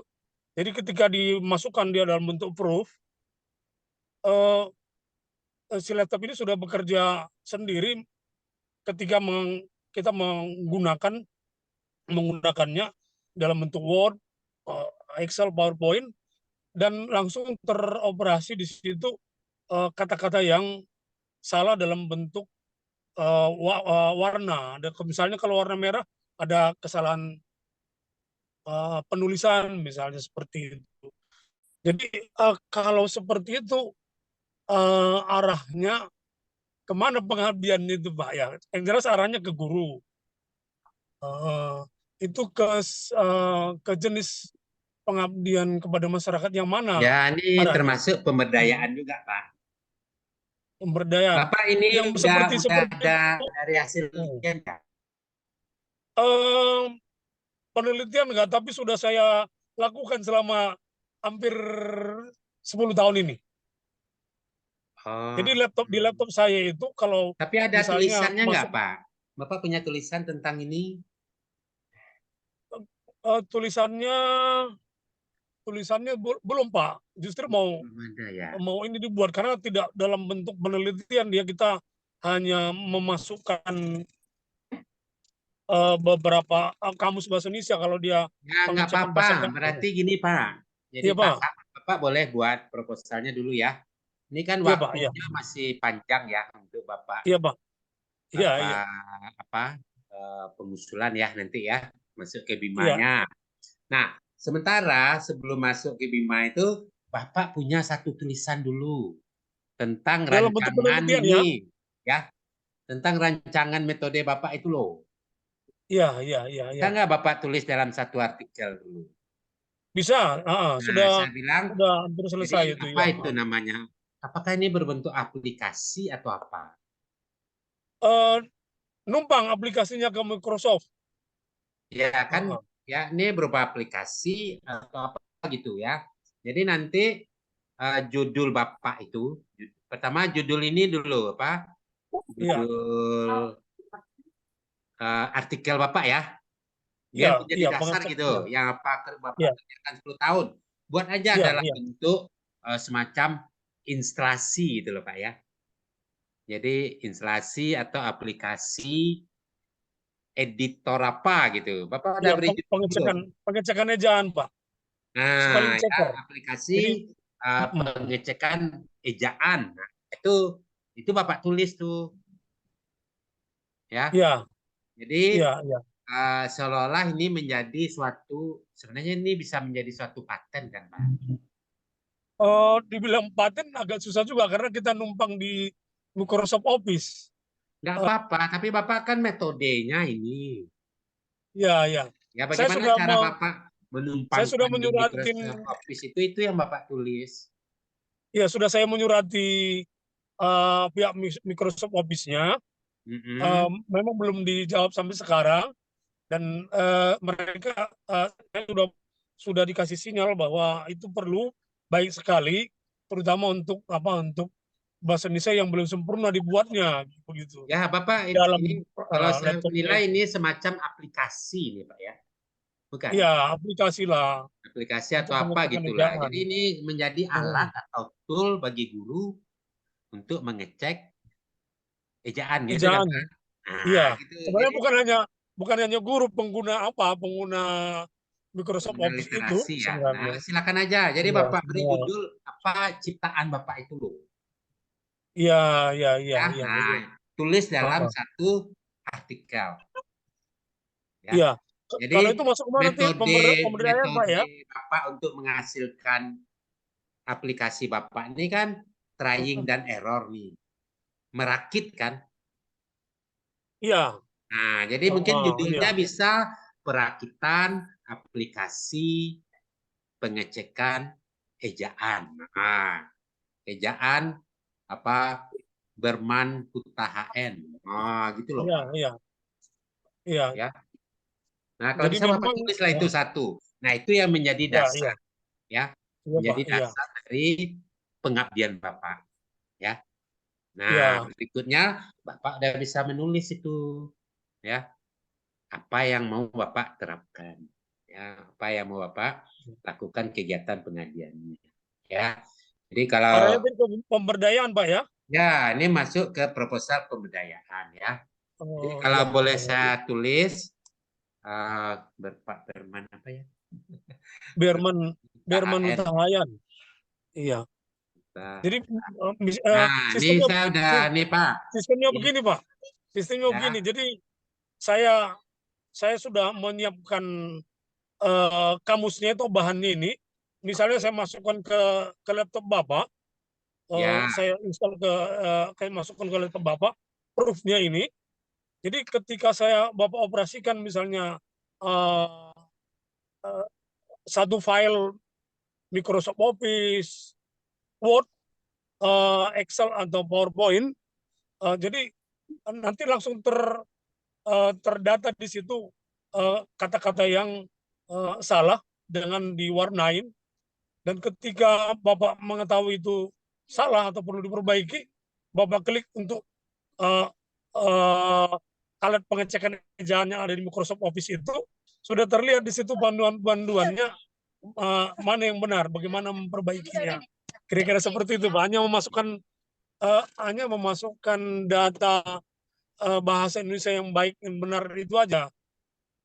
Jadi ketika dimasukkan dia dalam bentuk proof, si laptop ini sudah bekerja sendiri ketika kita menggunakannya dalam bentuk Word, Excel, PowerPoint, dan langsung teroperasi di situ kata-kata yang salah dalam bentuk warna. Misalnya kalau warna merah ada kesalahan penulisan misalnya seperti itu. Jadi kalau seperti itu arahnya kemana pengabdian itu Pak ya? Yang jelas arahnya ke guru. Itu ke jenis pengabdian kepada masyarakat yang mana? Ya, ini Arahnya termasuk pemberdayaan juga, Pak. pemberdayaan. Bapak ini Yang udah seperti ada dari hasil penelitian Kak? Penelitian enggak, tapi sudah saya lakukan selama hampir 10 tahun ini. Oh. Jadi di laptop saya itu kalau Tapi ada misalnya tulisannya nggak, masuk, Pak? Bapak punya tulisan tentang ini? tulisannya tulisannya belum Pak. Justru mau Belum ada ya. ini dibuat karena tidak dalam bentuk penelitian dia, kita hanya memasukkan beberapa kamus bahasa Indonesia kalau dia Ya, nggak pengecekan bahasa apa-apa. Berarti gini, Pak. Jadi Iya Pak, Bapak boleh buat proposalnya dulu ya. Ini kan iya Pak, iya, waktunya masih panjang ya untuk Bapak iya Pak, iya, iya, pengusulan ya nanti ya masuk ke iya, Bimanya. Nah, sementara sebelum masuk ke Bima itu Bapak punya satu tulisan dulu tentang dalam bentuk rancangan penelitian ya, ini ya, tentang rancangan metode Bapak itu loh. iya, iya, iya, Bisa iya, nggak Bapak tulis dalam satu artikel dulu? bisa, Nah, sudah saya bilang, hampir jadi selesai itu apa ya. itu namanya? Apakah ini berbentuk aplikasi atau apa? Numpang aplikasinya ke Microsoft. Ya kan, Ah, ya ini berupa aplikasi atau apa gitu ya. Jadi nanti judul Bapak itu, pertama judul ini dulu apa? iya, Judul artikel Bapak ya, iya, biar menjadi iya, dasar gitu. iya, Yang Bapak iya, kerjakan 10 tahun. Buat aja iya, dalam iya, bentuk semacam instalasi gitu loh Pak ya. Jadi instalasi atau aplikasi editor apa gitu. Bapak ada iya, beri judul belum? pengecekan ejaan Pak, spelling Nah, ya, checker. aplikasi Jadi, pengecekan ejaan. Nah, itu Bapak tulis tuh ya. iya, Jadi iya, iya. seolah-olah ini menjadi suatu, sebenarnya ini bisa menjadi suatu paten kan Pak? Dibilang paten agak susah juga karena kita numpang di Microsoft Office. Nggak apa-apa, tapi Bapak kan metodenya ini. Iya, iya. Ya, Saya bagaimana sudah cara Bapak saya sudah menumpangkan di menyuratin, Microsoft Office itu yang Bapak tulis. ya sudah saya menyurati pihak Microsoft Office-nya. Mm-mm. Memang belum dijawab sampai sekarang, dan mereka saya sudah dikasih sinyal bahwa itu perlu, baik sekali, terutama untuk untuk bahasa Indonesia yang belum sempurna dibuatnya begitu Ya, Bapak dalam ini kalau saya laptopnya menilai itu. ini semacam aplikasi nih Pak ya. Bukan? Iya, aplikasi lah Aplikasi untuk atau apa pengecekan gitulah. ejaan. Jadi ini menjadi alat atau tool bagi guru untuk mengecek ejaan gitu kan Ejaan, Pak. Nah, iya. gitu. Sebenarnya Jadi bukan hanya guru, pengguna Microsoft pengguna Office itu literasi ya. Nah, sebenarnya. silakan aja. Jadi Iya, Bapak beri semua. judul apa ciptaan Bapak itu loh. Iya, iya, iya, Ya, iya, iya. nah, tulis dalam Heeh. satu artikel ya. Iya. Kalau itu Jadi masuk kemana nanti metode pemberdayaan Pak ya? metode Bapak untuk menghasilkan aplikasi Bapak ini kan trying dan error nih. Merakit kan? Iya. Nah, jadi mungkin Iya. judulnya bisa perakitan aplikasi pengecekan ejaan. Nah, ejaan apa Berman Kuta HN. Nah, gitu loh Iya, Pak. iya. Iya. Ya. Nah, kalau Jadi bisa Bapak memang tulislah itu satu. Nah, itu yang menjadi iya, iya. dasar ya. Iya, Pak. Menjadi Iya. dasar dari pengabdian Bapak ya. Nah, Iya. berikutnya Bapak udah bisa menulis itu ya. Apa yang mau Bapak terapkan ya, apa yang mau Bapak lakukan kegiatan pengabdiannya ya. Jadi Arahnya kalau ke pemberdayaan Pak ya? ya ini masuk ke proposal pemberdayaan ya. Jadi Oh, kalau iya, boleh iya, iya. saya tulis Pak Berman apa ya? Berman KHN. Utahayan. Iya. Jadi Nah, ini sistemnya saya udah nih Pak. sistemnya Ini, begini Pak. Sistemnya ya. begini. Jadi saya sudah menyiapkan kamusnya itu, bahannya ini. Misalnya saya masukkan ke laptop Bapak, Ya. saya install kayak masukkan ke laptop Bapak, proofnya ini. Jadi ketika Bapak operasikan misalnya satu file Microsoft Office, Word, Excel atau PowerPoint, jadi nanti langsung terdata di situ kata-kata yang salah dengan diwarnain, dan ketika Bapak mengetahui itu salah atau perlu diperbaiki, Bapak klik untuk alat pengecekan ejaan yang ada di Microsoft Office itu, sudah terlihat di situ panduan-panduannya mana yang benar, bagaimana memperbaikinya. Kira-kira seperti itu, Pak. Hanya memasukkan data bahasa Indonesia yang baik dan benar itu aja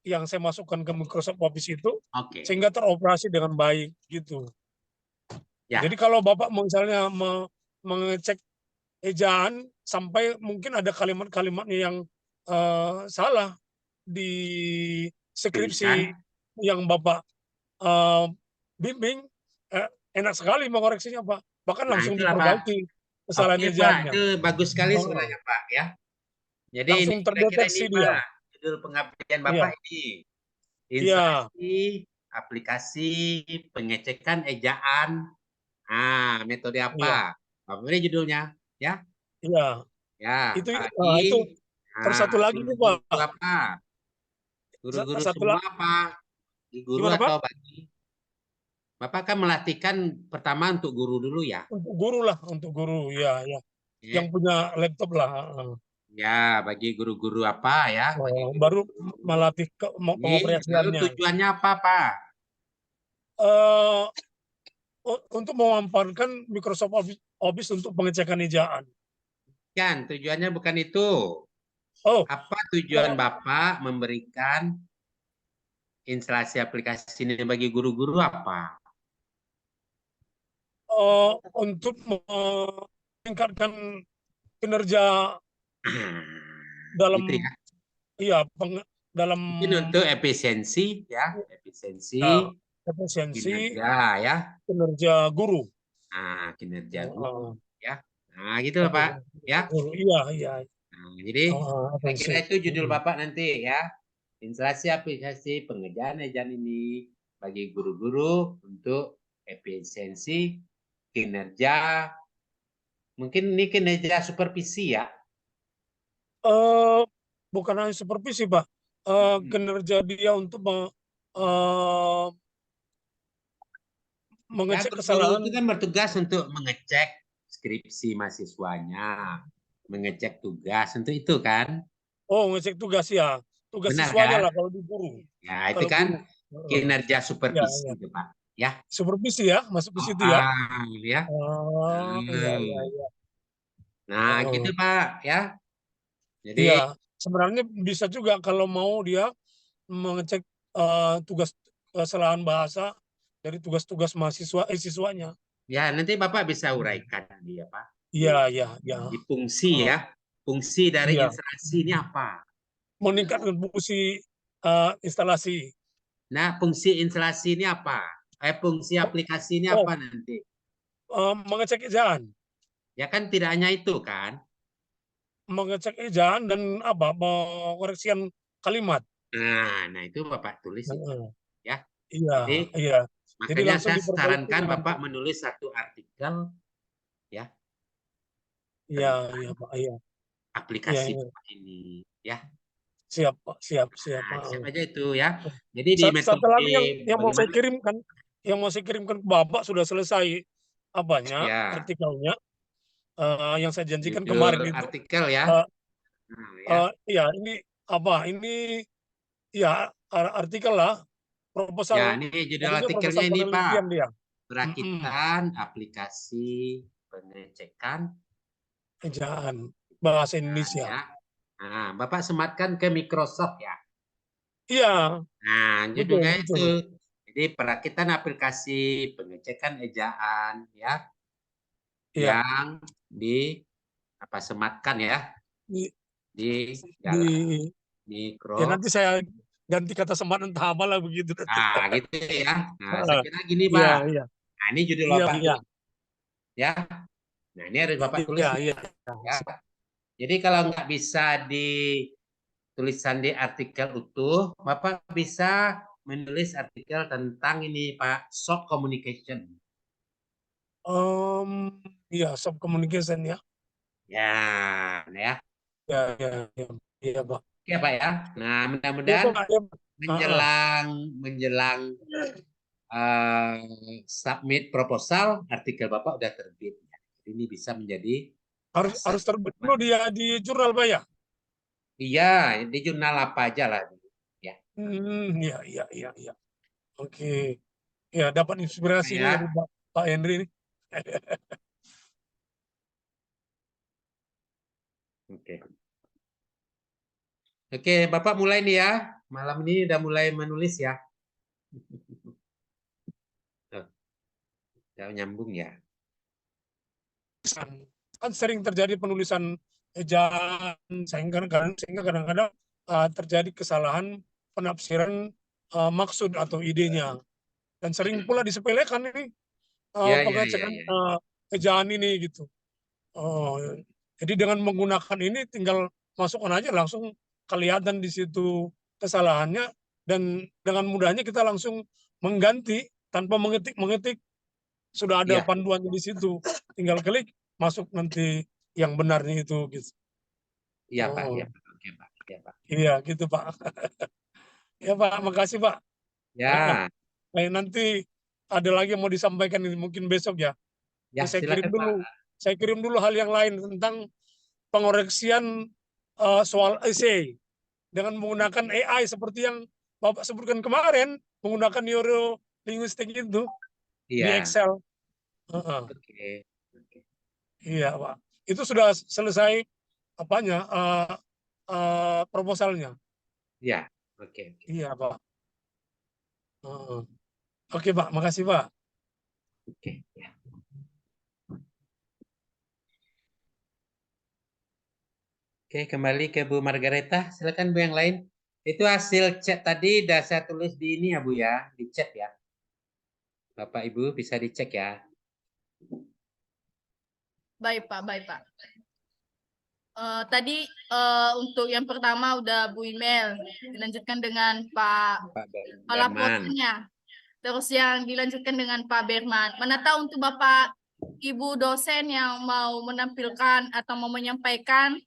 yang saya masukkan ke Microsoft Office itu, Oke. sehingga teroperasi dengan baik gitu. Ya. Jadi kalau Bapak misalnya mengecek ejaan sampai mungkin ada kalimat-kalimatnya yang salah di skripsi yang Bapak bimbing, enak sekali mengoreksinya, Pak. Bahkan Nah, langsung itulah, Pak. diperbaiki kesalahan Oke, Pak. ejaannya. Itu bagus sekali Oh. sebenarnya, Pak, ya. Jadi Langsung ini kira-kira terdeteksi ini, dia. Pak, judul pengabdian Iya. Bapak ini. Iya. Instalasi aplikasi pengecekan ejaan. Metode Iya. apa? Apa ini judulnya? Ya. Iya. Ya, Itu bagi terus satu lagi nih, Pak. guru apa? Guru-guru Satu semua apa? Guru Gimana, Pak? atau bagi? Bapak kan melatihkan pertama untuk guru dulu ya. Untuk guru lah, untuk guru, ya, ya. Ya. Yang punya laptop lah. Ya, bagi guru-guru apa ya? Bagi Baru guru-guru. melatih Lalu pengoperasiannya. tujuannya apa, Pak? Untuk memanfaatkan Microsoft Office untuk pengecekan ejaan. Kan, tujuannya bukan itu. Oh. Apa tujuan Bapak memberikan instalasi aplikasi ini bagi guru-guru apa? Untuk meningkatkan kinerja dalam Gitu ya. Iya, dalam Mungkin untuk efisiensi ya, efisiensi kinerja ya. Kinerja guru. Nah, kinerja guru ya. Nah, gitu lah, Pak, ya. Iya, iya. Nah, jadi saya kira itu judul Bapak nanti ya. Instalasi aplikasi pengerjaan ejaan ini bagi guru-guru untuk efisiensi kinerja. Mungkin ini kinerja supervisi ya. Bukan hanya supervisi, Pak. Kinerja dia untuk mengecek kesalahan. Itu kan bertugas untuk mengecek skripsi mahasiswanya, mengecek tugas, untuk itu kan? Oh, ngecek tugas ya. Tugas Benar, siswanya kan? lah kalau di guru. Ya, itu kan kinerja supervisi, itu, Pak. Ya. Supervisi ya, masuk ke situ ya. Ya. Iya. Nah, gitu, Pak, ya. Jadi ya, sebenarnya bisa juga kalau mau dia mengecek tugas kesalahan bahasa dari tugas-tugas siswanya. Ya, nanti Bapak bisa uraikan dia, Pak. Iya. Di fungsi ya. Fungsi dari instalasi ini apa? Meningkatkan fungsi instalasi. Nah, fungsi instalasi ini apa? Fungsi aplikasi ini apa nanti? Mengecek ejaan. Ya kan tidak hanya itu kan? Mengecek ejaan dan pengoreksian kalimat. Nah itu Bapak tulis itu. Ya. Iya. Makanya saya sarankan Bapak menulis satu artikel ya. Iya, Pak. Iya. Aplikasi ini ya. Siap, Pak. Siap. Nah, siap aja itu ya. Jadi di satu lagi yang mau saya kirimkan, ke Bapak sudah selesai artikelnya. Yang saya janjikan kemarin itu. Artikel ya. Iya, ini Ini ya artikel lah. Proposal. Ya, ini judul artikelnya ini, Pak. Perakitan aplikasi pengecekan ejaan bahasa Indonesia. Ya. Nah, Bapak sematkan ke Microsoft ya. Iya. Nah, judulnya itu. Jadi perakitan aplikasi pengecekan ejaan ya. Yang sematkan ya. Di Microsoft. Ya nanti saya ganti kata semat entah apalah begitu. Nah, gitu ya. Nah, saya kira gini, Pak. Iya. Nah, ini judul Bapak. Ya. Nah, ini harus Bapak tulis. Iya. Ya. Jadi kalau nggak bisa tulisan di artikel utuh, Bapak bisa menulis artikel tentang ini, Pak, soft communication. Iya, soft communication ya. Ya. Iya, Pak. Oke, Pak ya. Nah, mudah-mudahan menjelang submit proposal, artikel Bapak udah terbit. Ini bisa menjadi harus terbit dulu dia di jurnal, Pak ya? Iya, di jurnal apa aja lah. Ya. Iya. Oke. Ya, dapat inspirasi ini Ya. dari Pak Henry ini. Oke. Oke, Bapak mulai nih ya. Malam ini udah mulai menulis ya. Oh, udah nyambung ya. Kan sering terjadi penulisan ejaan sehingga kadang-kadang terjadi kesalahan penafsiran maksud atau idenya, dan sering pula disepelekan ini Ya, ya, ya, pengecekan ya. ejaan ini gitu. Oh, jadi dengan menggunakan ini tinggal masukkan aja langsung kelihatan di situ kesalahannya, dan dengan mudahnya kita langsung mengganti tanpa mengetik sudah ada Ya, panduannya di situ, tinggal klik masuk nanti yang benarnya itu gitu. iya Pak, Oh ya Pak. Oke Pak, ya Pak. iya gitu Pak. Ya Pak, makasih Pak. Ya, Nanti ada lagi yang mau disampaikan ini mungkin besok ya. ya Saya kirim silakan Pak. dulu. Saya kirim dulu hal yang lain tentang pengoreksian soal essay dengan menggunakan AI seperti yang Bapak sebutkan kemarin, menggunakan neuro linguistik itu di Iya, Excel. Heeh. oke. Oke. Iya Pak. Itu sudah selesai apanya proposalnya. Ya, oke, oke. Iya Pak. Heeh. Oke Pak, makasih Pak. Oke, ya. Oke, kembali ke Bu Margareta. Silakan Bu yang lain. Itu hasil chat tadi udah saya tulis di ini ya Bu ya, di chat ya. Bapak Ibu bisa dicek ya. Baik Pak, baik Pak. Tadi untuk yang pertama udah Bu Imel, dilanjutkan dengan Pak Pak kepala Berman. polanya. Terus yang dilanjutkan dengan Pak Berman. Mana tahu untuk Bapak Ibu dosen yang mau menampilkan atau mau menyampaikan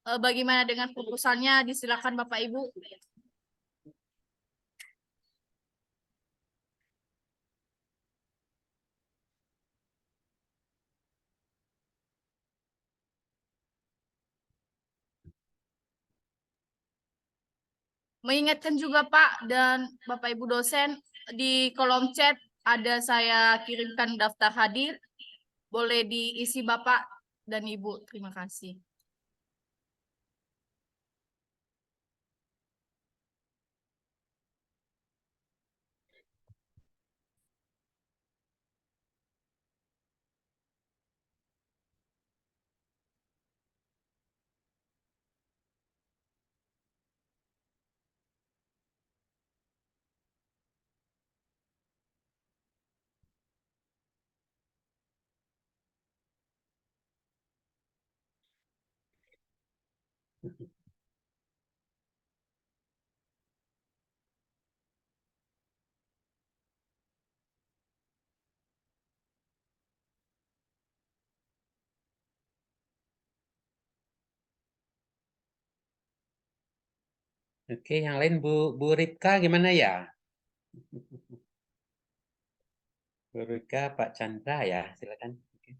bagaimana dengan proposalnya, disilakan Bapak Ibu. Mengingatkan juga Pak dan Bapak Ibu dosen, di kolom chat ada saya kirimkan daftar hadir. Boleh diisi Bapak dan Ibu. Terima kasih. Oke, yang lain Bu Ripka gimana ya? Bu Ripka, Pak Chandra ya, silakan. Oke.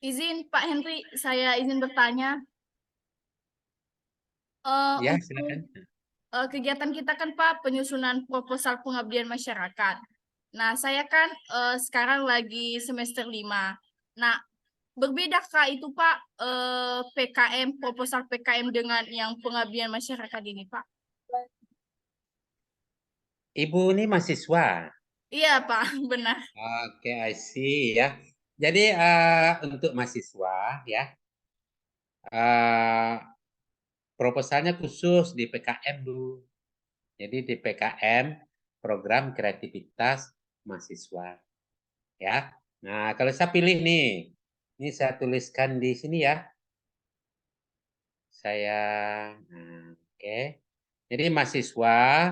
Izin Pak Henry, saya izin bertanya. Ya, Untuk silakan. kegiatan kita kan Pak penyusunan proposal pengabdian masyarakat. Nah, saya kan sekarang lagi semester 5. Nah, berbedakah itu Pak PKM, proposal PKM dengan yang pengabdian masyarakat ini Pak? Ibu ini mahasiswa. Iya Pak, benar. Oke, I see ya. Jadi untuk mahasiswa ya, proposalnya khusus di PKM dulu. Jadi di PKM program kreativitas mahasiswa ya. Nah, kalau saya pilih nih, ini saya tuliskan di sini ya. Saya, nah, oke. Jadi mahasiswa,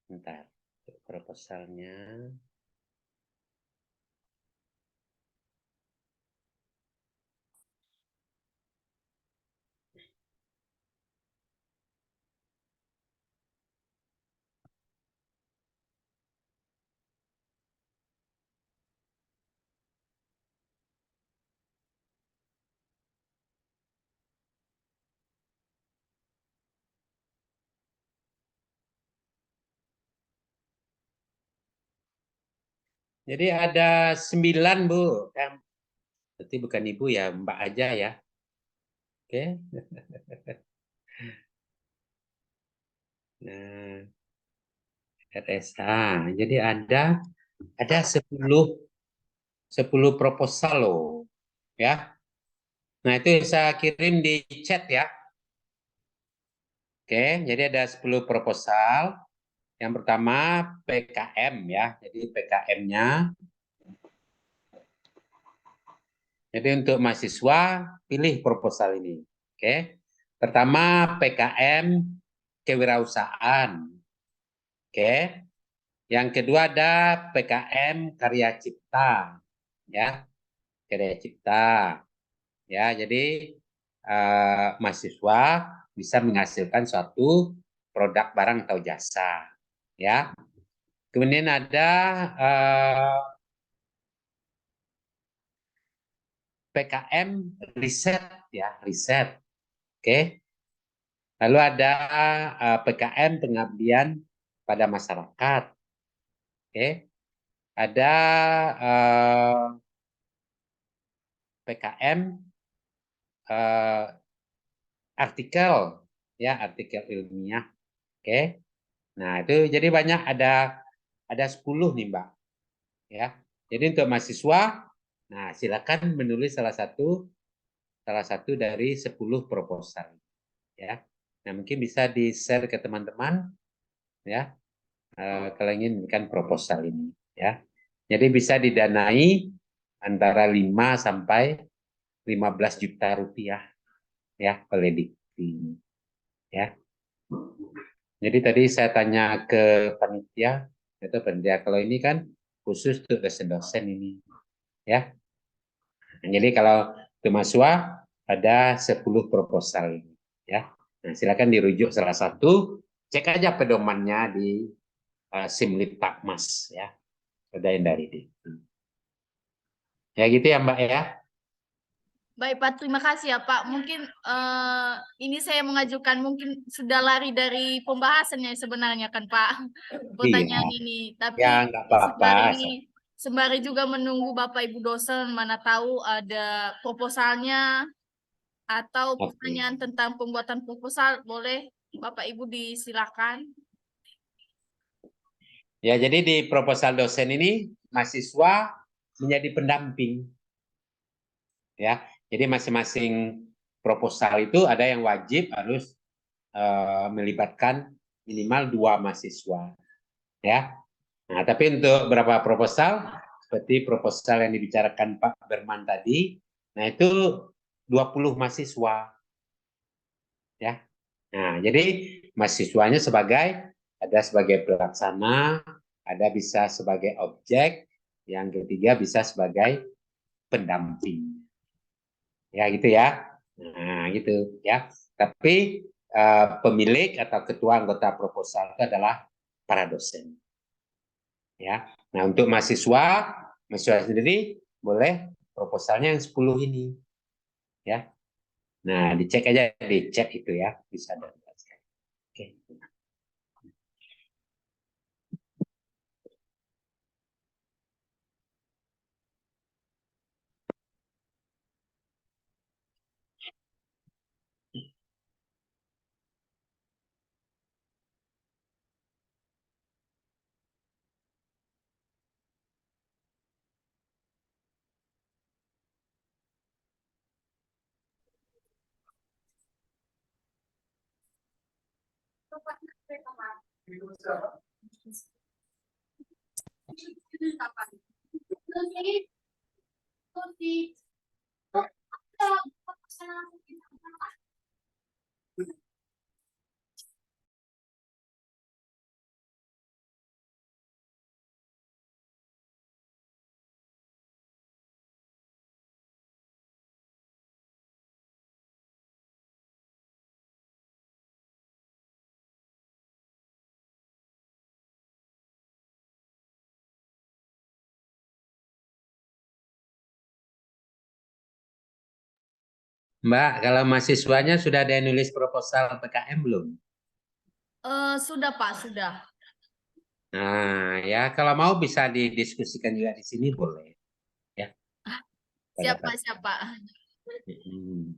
bentar, proposalnya. Jadi ada 9, Bu. Berarti bukan Ibu ya, Mbak aja ya. Oke. Nah, RSA. Jadi ada 10 proposal loh, ya. Nah, itu saya kirim di chat ya. Oke, jadi ada 10 proposal. Yang pertama PKM ya. Jadi PKM-nya. Jadi untuk mahasiswa pilih proposal ini. Oke. Pertama PKM kewirausahaan. Oke. Yang kedua ada PKM karya cipta. Ya. Karya cipta. Ya, jadi mahasiswa bisa menghasilkan suatu produk barang atau jasa. Ya. Kemudian ada PKM riset ya, riset. Oke. Lalu ada PKM pengabdian pada masyarakat. Oke. Ada PKM artikel ya, artikel ilmiah. Oke. Nah, itu jadi banyak, ada 10 nih, Mbak. Ya. Jadi untuk mahasiswa, nah silakan menulis salah satu dari 10 proposal ya. Nah, mungkin bisa di-share ke teman-teman ya. Kalau ingin bikin proposal ini ya. Jadi bisa didanai antara 5 sampai 15 juta rupiah ya oleh Dikti ya. Jadi tadi saya tanya ke panitia, itu panitia kalau ini kan khusus untuk dosen-dosen ini ya. Nah, jadi kalau untuk mahasiswa ada 10 proposal ini ya. Nah, silakan dirujuk salah satu, cek aja pedomannya di Simlit Takmas ya. Ada yang dari Dikti. Ya gitu ya Mbak ya. Baik Pak, terima kasih ya Pak. Mungkin ini saya mengajukan, mungkin sudah lari dari pembahasannya sebenarnya kan Pak, pertanyaan Iya. ini. Ya Tapi nggak apa-apa. sembari juga menunggu Bapak Ibu dosen, mana tahu ada proposalnya atau Oke. pertanyaan tentang pembuatan proposal, boleh Bapak Ibu disilakan. Ya, jadi di proposal dosen ini mahasiswa menjadi pendamping. Ya, jadi masing-masing proposal itu ada yang wajib harus melibatkan minimal 2 mahasiswa. Ya. Nah, tapi untuk beberapa proposal seperti proposal yang dibicarakan Pak Berman tadi, nah itu 20 mahasiswa. Ya. Nah, jadi mahasiswanya ada sebagai pelaksana, ada bisa sebagai objek, yang ketiga bisa sebagai pendamping. Ya gitu ya. Nah, gitu ya. Tapi pemilik atau ketua anggota proposal itu adalah para dosen. Ya. Nah, untuk mahasiswa sendiri boleh proposalnya yang 10 ini. Ya. Nah, dicek aja di chat itu ya, bisa dan oke. Mbak, kalau mahasiswanya sudah ada yang nulis proposal PKM belum? Sudah Pak, sudah. Nah, ya kalau mau bisa didiskusikan juga di sini boleh. Ya, pada Siapa siapa? Hmm.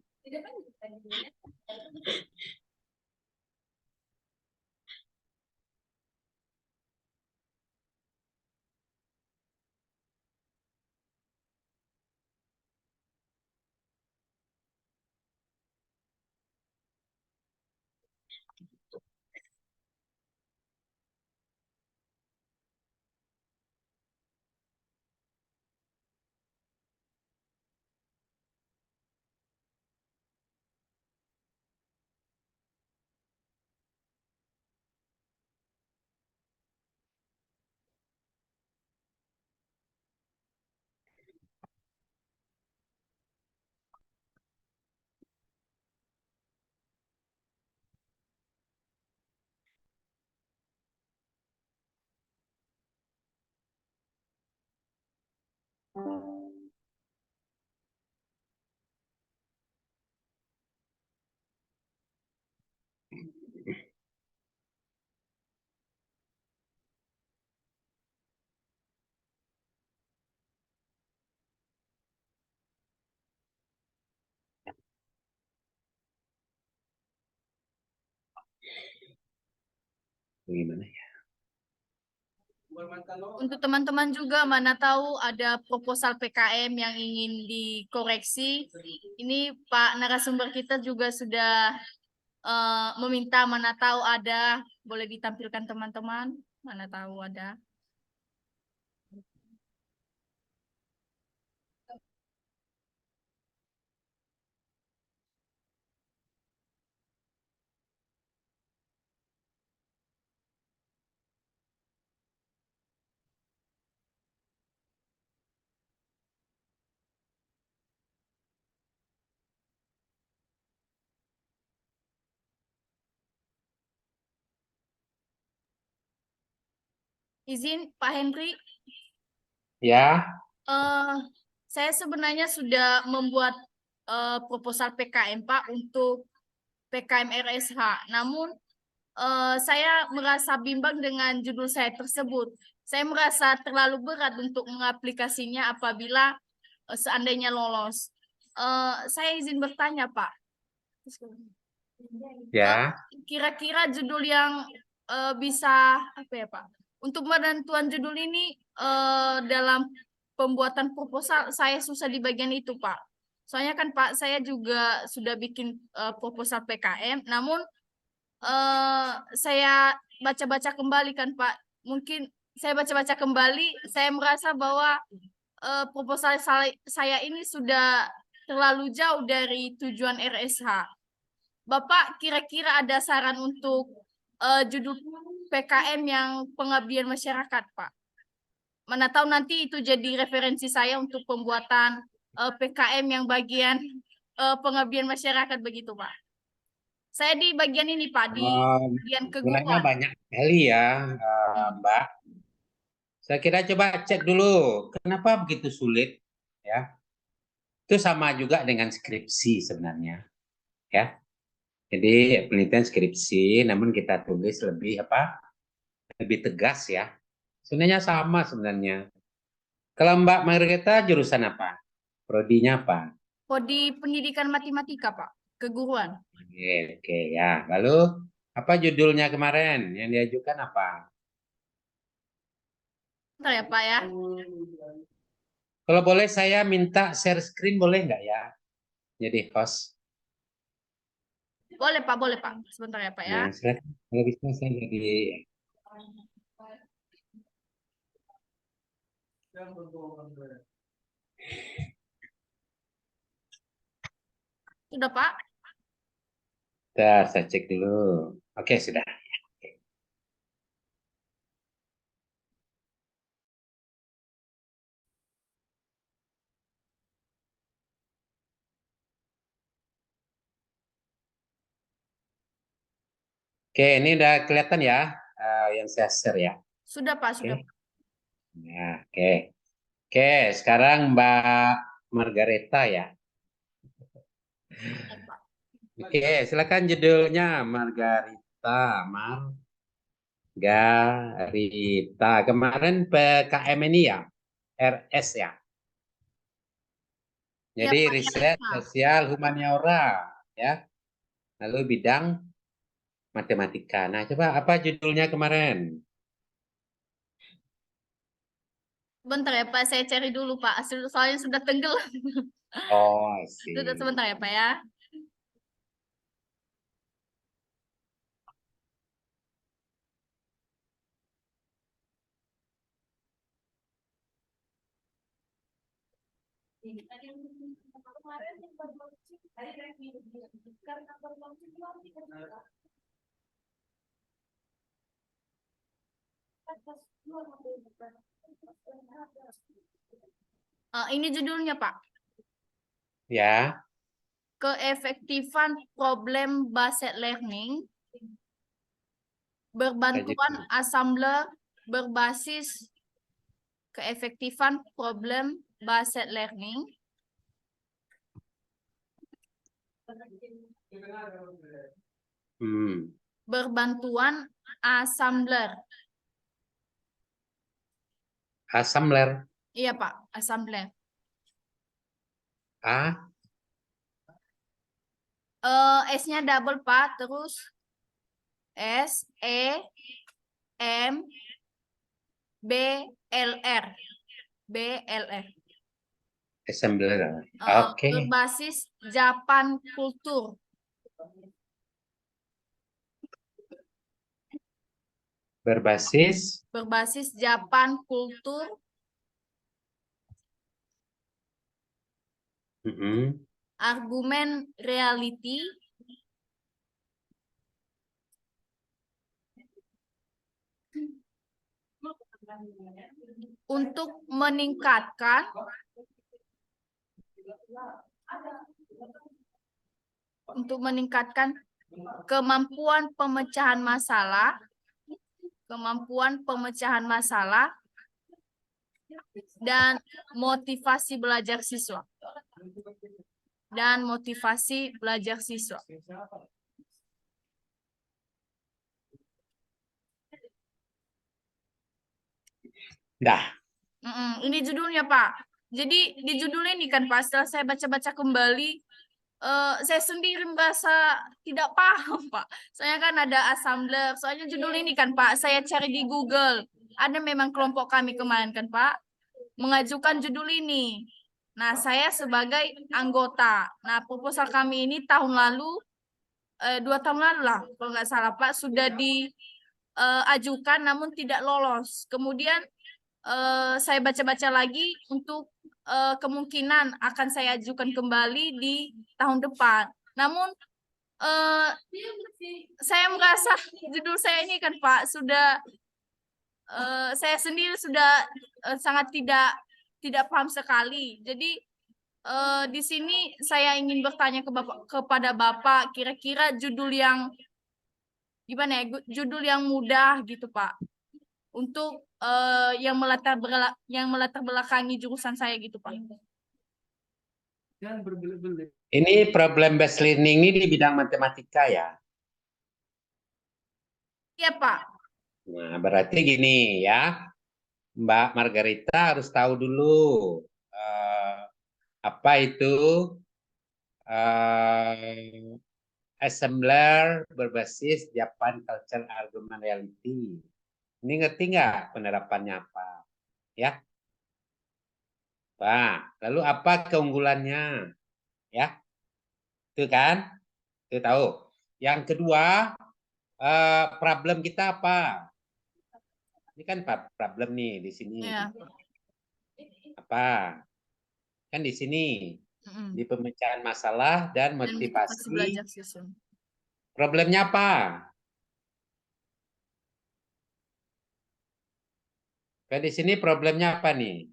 Gimana ya? Untuk teman-teman juga, mana tahu ada proposal PKM yang ingin dikoreksi. Ini Pak narasumber kita juga sudah meminta, mana tahu ada, boleh ditampilkan teman-teman, mana tahu ada. Izin Pak Henry, Ya, saya sebenarnya sudah membuat proposal PKM Pak untuk PKM RSH. Namun saya merasa bimbang dengan judul saya tersebut. Saya merasa terlalu berat untuk mengaplikasinya apabila seandainya lolos. Saya izin bertanya Pak. ya. Kira-kira judul yang bisa apa ya Pak? Untuk penentuan judul ini dalam pembuatan proposal saya susah di bagian itu Pak. Soalnya kan Pak saya juga sudah bikin proposal PKM, namun saya baca-baca kembali kan Pak. Mungkin saya baca-baca kembali, saya merasa bahwa proposal saya ini sudah terlalu jauh dari tujuan RSH. Bapak kira-kira ada saran untuk judul PKM yang pengabdian masyarakat, Pak? Mana tahu nanti itu jadi referensi saya untuk pembuatan PKM yang bagian pengabdian masyarakat begitu, Pak. Saya di bagian ini, Pak, di bagian Sebenarnya keguruan. banyak sekali ya, Mbak. Saya kira coba cek dulu, kenapa begitu sulit, ya? Itu sama juga dengan skripsi sebenarnya, ya. Jadi penelitian skripsi, namun kita tulis lebih apa? Lebih tegas ya. Sebenarnya sama sebenarnya. Kalau Mbak Margareta jurusan apa? Prodinya apa? Prodi Pendidikan Matematika, Pak. Keguruan. Oke, ya. Lalu apa judulnya kemarin yang diajukan apa? Bentar ya, Pak ya. Kalau boleh saya minta share screen boleh nggak ya? Jadi host. Boleh, Pak, boleh, Pak. Sebentar ya, Pak ya. Nah, silakan. Kalau bisa saya jadi Sudah, Pak? saya cek dulu. Oke, sudah. Oke, ini udah kelihatan ya yang saya share ya. Sudah, Pak, sudah. Oke. Nah, oke. Oke, sekarang Mbak Margareta ya. Oke, silakan judulnya Margarita. Margarita. Kemarin PKM ini ya, RS ya. Ya, Jadi Pak, riset RSA. sosial humaniora ya. Lalu bidang matematika. Nah, coba apa judulnya kemarin? Bentar ya Pak, saya cari dulu Pak. Soalnya sudah tenggelam. Oh, Sudah sih. sebentar ya Pak ya. Ini judulnya Pak. Ya, Keefektifan problem based learning, berbantuan assembler berbasis keefektifan problem based learning, berbantuan assembler. assembler. Iya Pak, assembler. S-nya double Pak, terus S E M B L R. BLR. Assembler. Oke. Berbasis Japan Kultur. Berbasis Japan Kultur. Argumen reality. Untuk meningkatkan kemampuan pemecahan masalah dan motivasi belajar siswa. Dah. Ini judulnya Pak. Jadi di judul ini kan Pak, setelah saya baca-baca kembali, saya sendiri merasa tidak paham Pak. Soalnya kan ada assembler. Soalnya judul ini kan Pak, saya cari di Google. Ada memang kelompok kami kemarin kan Pak, mengajukan judul ini. Nah, saya sebagai anggota. Nah, proposal kami ini tahun lalu, 2 tahun lalu lah, kalau nggak salah Pak, sudah diajukan namun tidak lolos. Kemudian saya baca-baca lagi untuk kemungkinan akan saya ajukan kembali di tahun depan. Namun saya merasa judul saya ini kan Pak sudah saya sendiri sudah sangat tidak paham sekali. Jadi di sini saya ingin bertanya kepada Bapak, kira-kira judul yang gimana ya? Judul yang mudah gitu Pak. Untuk yang melatar belakangi jurusan saya gitu Pak. Ini problem based learning ini di bidang matematika ya? Iya Pak. Nah, berarti gini ya, Mbak Margarita harus tahu dulu apa itu assembler berbasis Japan Culture Argument Reality. Ini ngerti nggak penerapannya apa? Ya. Pak, lalu apa keunggulannya? Ya, itu kan? Itu tahu. Yang kedua, problem kita apa? Ini kan problem nih di sini. Ya. Apa? Kan di sini. Di pemecahan masalah dan motivasi belajar siswa. Problemnya apa? Kan di sini problemnya apa nih?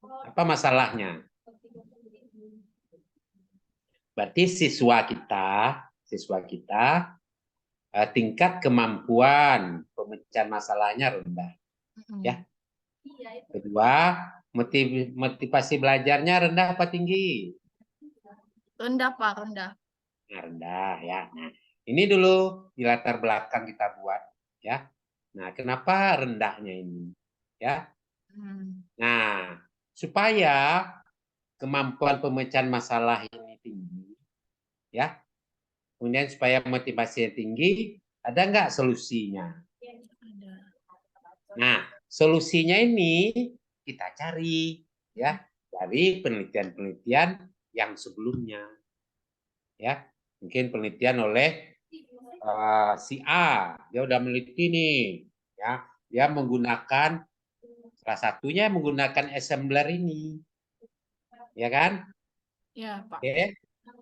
Apa masalahnya? Berarti siswa kita tingkat kemampuan pemecahan masalahnya rendah. Ya. Kedua, motivasi belajarnya rendah apa tinggi? Rendah, Pak, rendah. Nah, rendah ya. Nah, ini dulu di latar belakang kita buat ya. Nah, kenapa rendahnya ini? Ya. Nah, supaya kemampuan pemecahan masalah ini tinggi, ya. Kemudian supaya motivasinya tinggi, ada nggak solusinya? Nah, solusinya ini kita cari ya dari penelitian-penelitian yang sebelumnya, ya. Mungkin penelitian oleh si A, dia udah meneliti nih, ya. Dia menggunakan salah satunya menggunakan assembler ini, ya kan? Ya, Pak. Oke.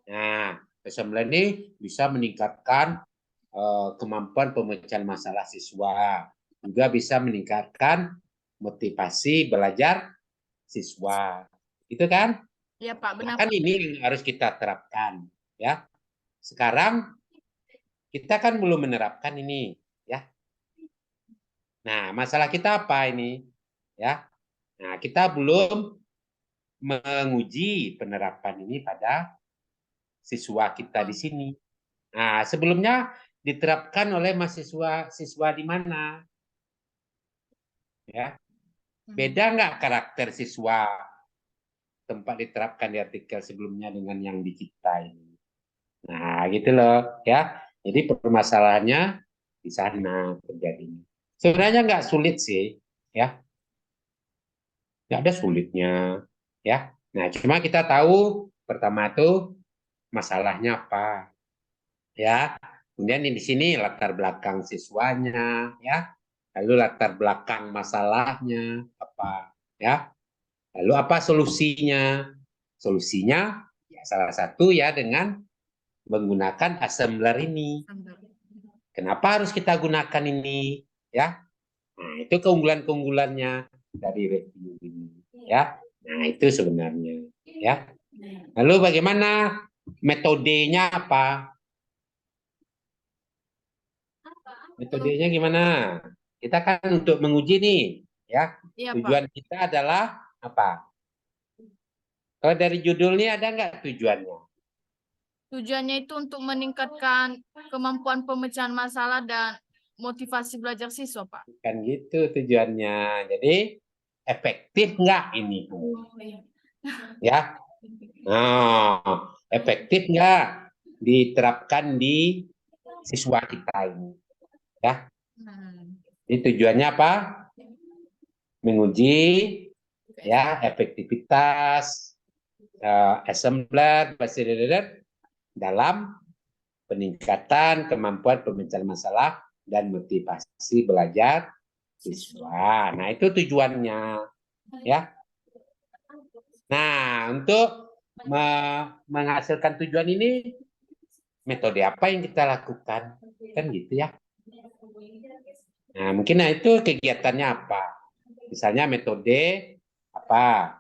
Nah, assembler ini bisa meningkatkan kemampuan pemecahan masalah siswa, juga bisa meningkatkan motivasi belajar siswa, itu kan? Ya, Pak, benar, Nah, kan Pak. ini yang harus kita terapkan, ya. Sekarang kita kan belum menerapkan ini, ya. Nah, masalah kita apa ini, ya? Nah, kita belum menguji penerapan ini pada siswa kita di sini. Nah, sebelumnya diterapkan oleh mahasiswa-siswa di mana? Ya, beda nggak karakter siswa tempat diterapkan di artikel sebelumnya dengan yang di kita ini? Nah, gitu loh, ya. Jadi permasalahannya di sana terjadinya. Sebenarnya nggak sulit sih, ya. Nggak ada sulitnya, ya. Nah, cuma kita tahu pertama tuh masalahnya apa, ya. Kemudian di sini latar belakang siswanya, ya. Lalu latar belakang masalahnya apa, ya. Lalu apa solusinya? Solusinya ya salah satu ya dengan menggunakan assembler ini. Kenapa harus kita gunakan ini? Ya, nah itu keunggulan-keunggulannya dari review ini. Ya, nah itu sebenarnya. Ya. Lalu bagaimana metodenya apa? Metodenya gimana? Kita kan untuk menguji nih, ya. Iya, Pak. Tujuan kita adalah apa? Kalau dari judulnya ada nggak tujuannya? Tujuannya itu untuk meningkatkan kemampuan pemecahan masalah dan motivasi belajar siswa, Pak. Kan gitu tujuannya. Jadi efektif nggak ini? Ya, nah, efektif nggak diterapkan di siswa kita ini? Ya, ini tujuannya apa? Menguji ya efektivitas assembler dalam peningkatan kemampuan pemecahan masalah dan motivasi belajar siswa. Nah, itu tujuannya, ya. Nah, untuk menghasilkan tujuan ini, metode apa yang kita lakukan? Kan gitu ya. Nah, mungkin itu kegiatannya apa? Misalnya metode apa?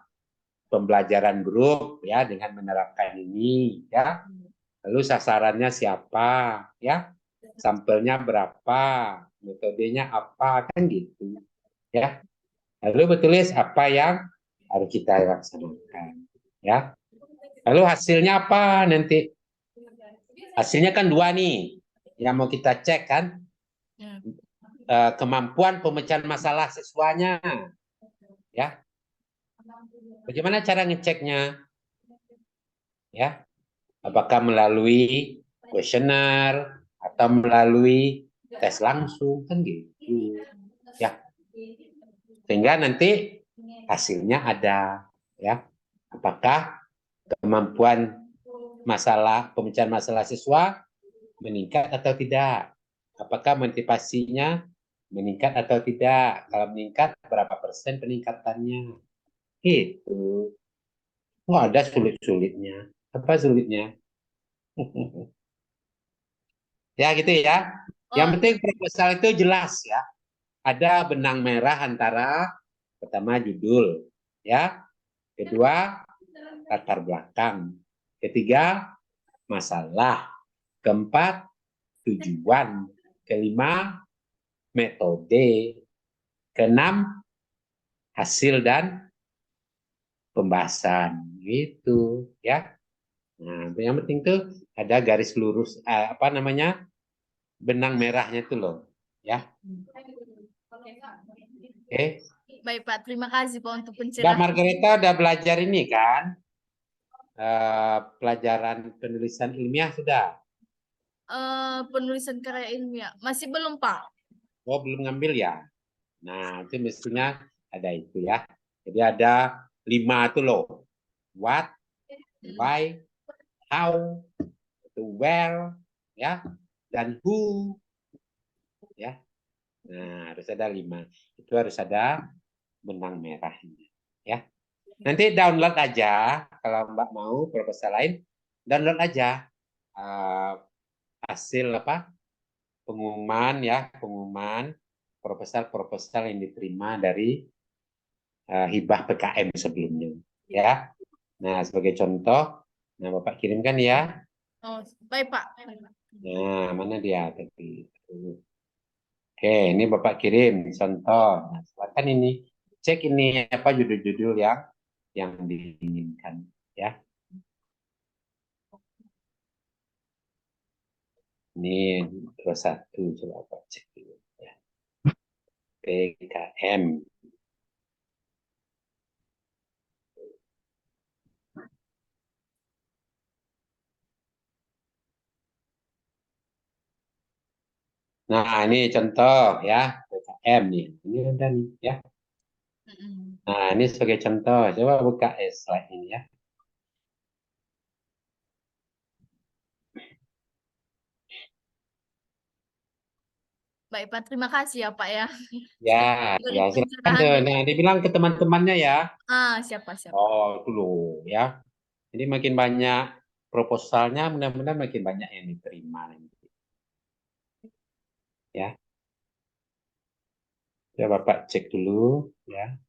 Pembelajaran grup ya dengan menerapkan ini ya. Lalu sasarannya siapa ya? Sampelnya berapa? Metodenya apa? Kan gitu ya. Lalu bertulis apa yang harus kita laksanakan ya. Lalu hasilnya apa nanti? Hasilnya kan dua nih yang mau kita cek kan, kemampuan pemecahan masalah siswanya ya. Bagaimana cara ngeceknya ya? Apakah melalui kuesioner atau melalui tes langsung kan gitu ya. Sehingga nanti hasilnya ada ya. Apakah kemampuan pemecahan masalah siswa meningkat atau tidak? Apakah motivasinya meningkat atau tidak? Kalau meningkat, berapa persen peningkatannya? Gitu. Oh, ada sulit-sulitnya. Apa sulitnya? Ya, gitu ya. Yang penting proposal itu jelas ya. Ada benang merah antara pertama judul, ya. Kedua, latar belakang. Ketiga, masalah. Keempat, tujuan. Kelima, metode. Keenam, hasil dan pembahasan gitu ya. Nah, yang penting tuh ada garis lurus, apa namanya, benang merahnya itu loh, ya. Oke. Baik Pak, terima kasih Pak untuk Mbak pencerahan. Margareta udah belajar ini kan? Pelajaran penulisan ilmiah sudah? Penulisan karya ilmiah masih belum Pak. Oh, belum ngambil ya? Nah, itu mestinya ada itu ya. Jadi ada 5 itu loh. What, why, how, where, ya, dan who, ya. Nah, harus ada 5. Itu harus ada benang merahnya, ya. Nanti download aja kalau Mbak mau proposal lain, download aja hasil apa pengumuman ya, pengumuman proposal yang diterima dari hibah PKM sebelumnya, ya. Nah, sebagai contoh, nah Bapak kirimkan ya. Oh, baik Pak. Nah, mana dia tadi? Oke, ini Bapak kirim contoh. Nah, silakan ini cek ini apa judul-judul yang diinginkan, ya. Ini 21 coba Bapak cek dulu ya. PKM. Nah, ini contoh ya, PKM nih. Ini udah nih ya. Nah, ini sebagai contoh. Coba buka slide ini ya. Baik Pak, terima kasih ya Pak ya. Ya, Dari ya silakan pencerahan tuh. dan Nah, dibilang ke teman-temannya ya. siapa siapa. Oh, itu loh ya. Jadi makin banyak proposalnya, mudah-mudahan makin banyak yang diterima nanti. Ya. Ya, Bapak cek dulu ya.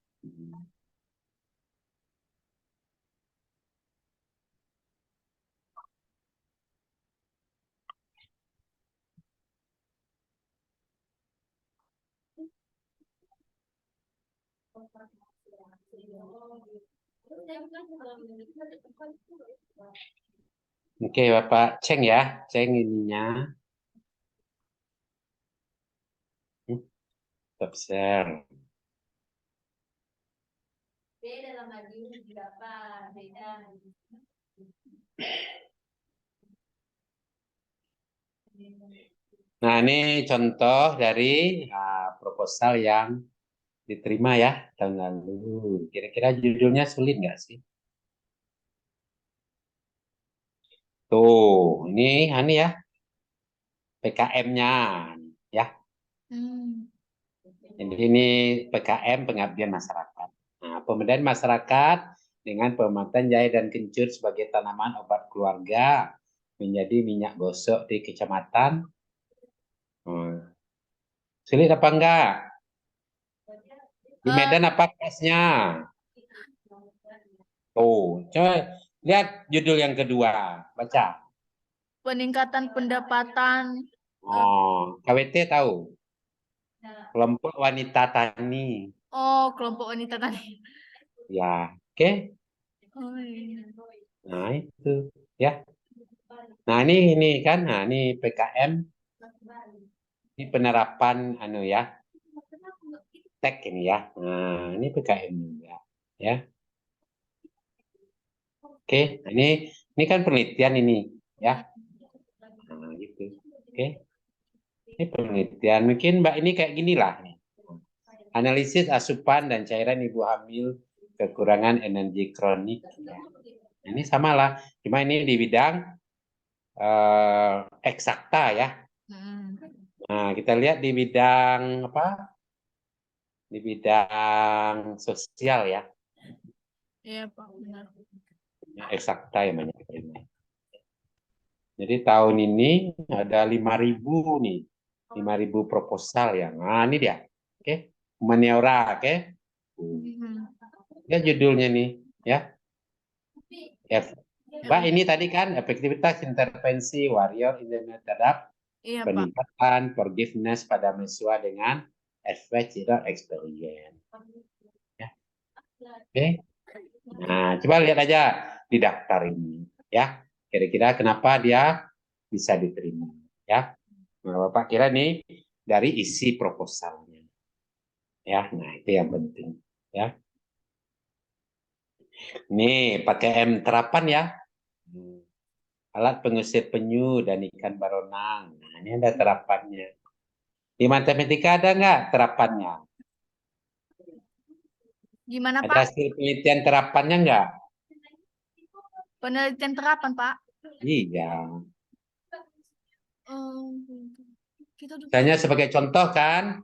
Oke, Bapak cek ya, cek ininya. Stop share. Nah, ini contoh dari proposal yang diterima ya tahun lalu. Kira-kira judulnya sulit nggak sih? Tuh, ini ya PKM-nya ya. Jadi ini PKM pengabdian masyarakat. Nah, pemberdayaan masyarakat dengan pemanfaatan jahe dan kencur sebagai tanaman obat keluarga menjadi minyak gosok di kecamatan. Sulit apa enggak? Di Medan apa kelasnya? Tuh, coba lihat judul yang kedua, baca. Peningkatan pendapatan. Oh, KWT tahu? Kelompok wanita tani. Oh, kelompok wanita tani. Ya, oke. Oh, iya. Nah, itu ya. Nah, ini kan, nah ini PKM. Ini penerapan ya. Tek ini ya. Nah, ini PKM juga ya. Oke, nah, ini kan penelitian ini ya. Nah, gitu. Oke. Ini penelitian. Mungkin Mbak ini kayak gini lah nih. Analisis asupan dan cairan ibu hamil kekurangan energi kronik. Ya. Ini samalah, cuma ini di bidang eksakta ya. Nah, kita lihat di bidang apa? Di bidang sosial ya. Iya Pak, benar. Eksakta yang banyak terima. Jadi tahun ini ada 5.000 nih. 5.000 proposal ya. Nah, ini dia. Oke. Humaniora, oke. Ya judulnya nih, ya. Mbak, ini tadi kan efektivitas intervensi warrior internet terhadap peningkatan forgiveness pada mahasiswa dengan adventure experience. Ya. Oke. Nah, coba lihat aja di daftar ini, ya. Kira-kira kenapa dia bisa diterima, ya? Nah, Bapak kira nih dari isi proposalnya, ya. Nah, itu yang penting, ya. Nih pakai M terapan ya. Alat pengusir penyu dan ikan baronang. Nah, ini ada terapannya. Di matematika ada nggak terapannya? Gimana Ada Pak? hasil penelitian terapannya nggak? Penelitian terapan Pak? Iya. Kita udah Misalnya sebagai contoh kan,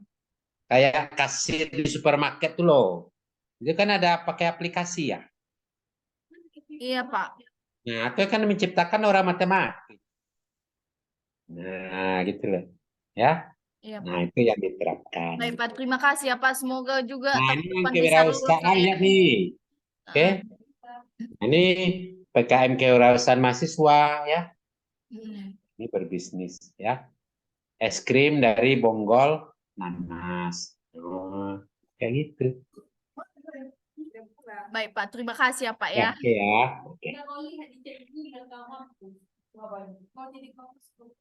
kayak kasir di supermarket tuh loh. Itu kan ada pakai aplikasi ya. Iya Pak. Nah, itu kan menciptakan orang matematik. Nah, gitu loh. Ya. Iya Pak. Nah, itu yang diterapkan. Baik Pak, terima kasih ya Pak. Semoga juga Nah, tahun ini depan bisa lulus kewirausahaan saya. lihat nih. Oke. Nah, ini PKM kewirausahaan mahasiswa ya. Ini berbisnis ya. Es krim dari Bonggol Nanas. Oh, kayak gitu. Baik Pak, terima kasih ya Pak Ya, ya. oke ya. Oke.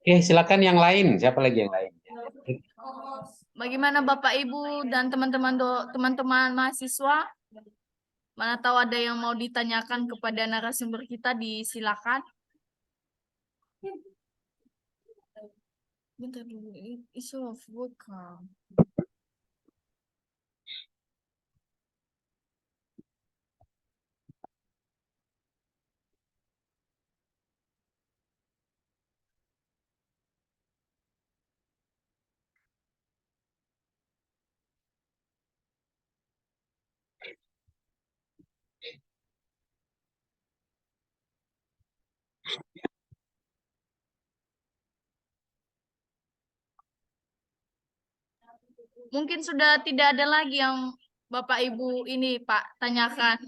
Oke, silakan yang lain. Siapa lagi yang lain? Bagaimana Bapak Ibu dan teman-teman mahasiswa? Mana tahu ada yang mau ditanyakan kepada narasumber kita, disilakan. Bentar dulu, it's of work. Mungkin sudah tidak ada lagi yang Bapak Ibu ini Pak tanyakan.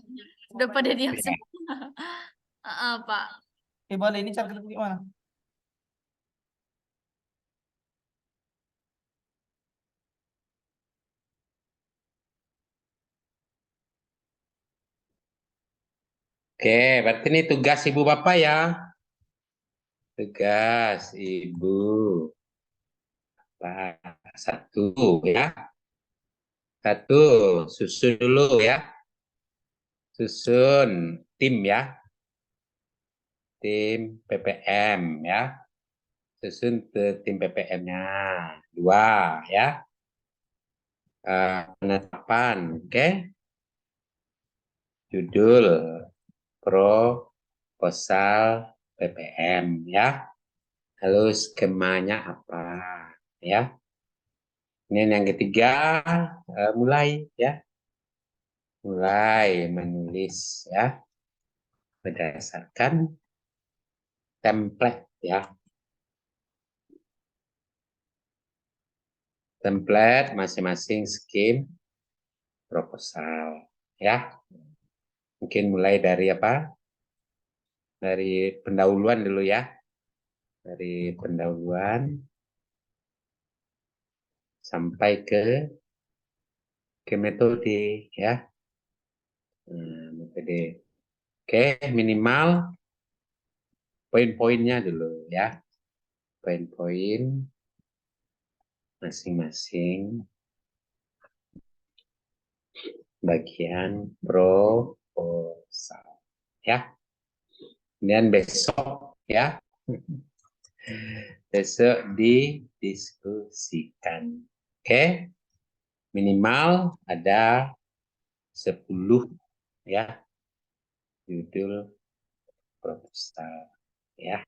Sudah pada diam semua. Pak. Boleh ini cara kerja gimana? Oke, berarti ini tugas Ibu Bapak ya. Tugas Ibu Bapak. Satu ya. Satu, susun dulu ya. Susun tim ya. Tim PPM ya. Susun tim PPM-nya. Dua ya. Penetapan, oke. Judul proposal PPM ya. Lalu skemanya apa ya. Ini yang ketiga, mulai ya. Mulai menulis ya. Berdasarkan template ya. Template masing-masing skim proposal ya. Mungkin mulai dari apa? Dari pendahuluan dulu ya. Dari pendahuluan sampai ke metode ya. Metode. Oke, minimal poin-poinnya dulu ya. Poin-poin masing-masing bagian proposal ya. Kemudian besok ya. Besok didiskusikan. Oke. Minimal ada 10 ya judul proposal ya.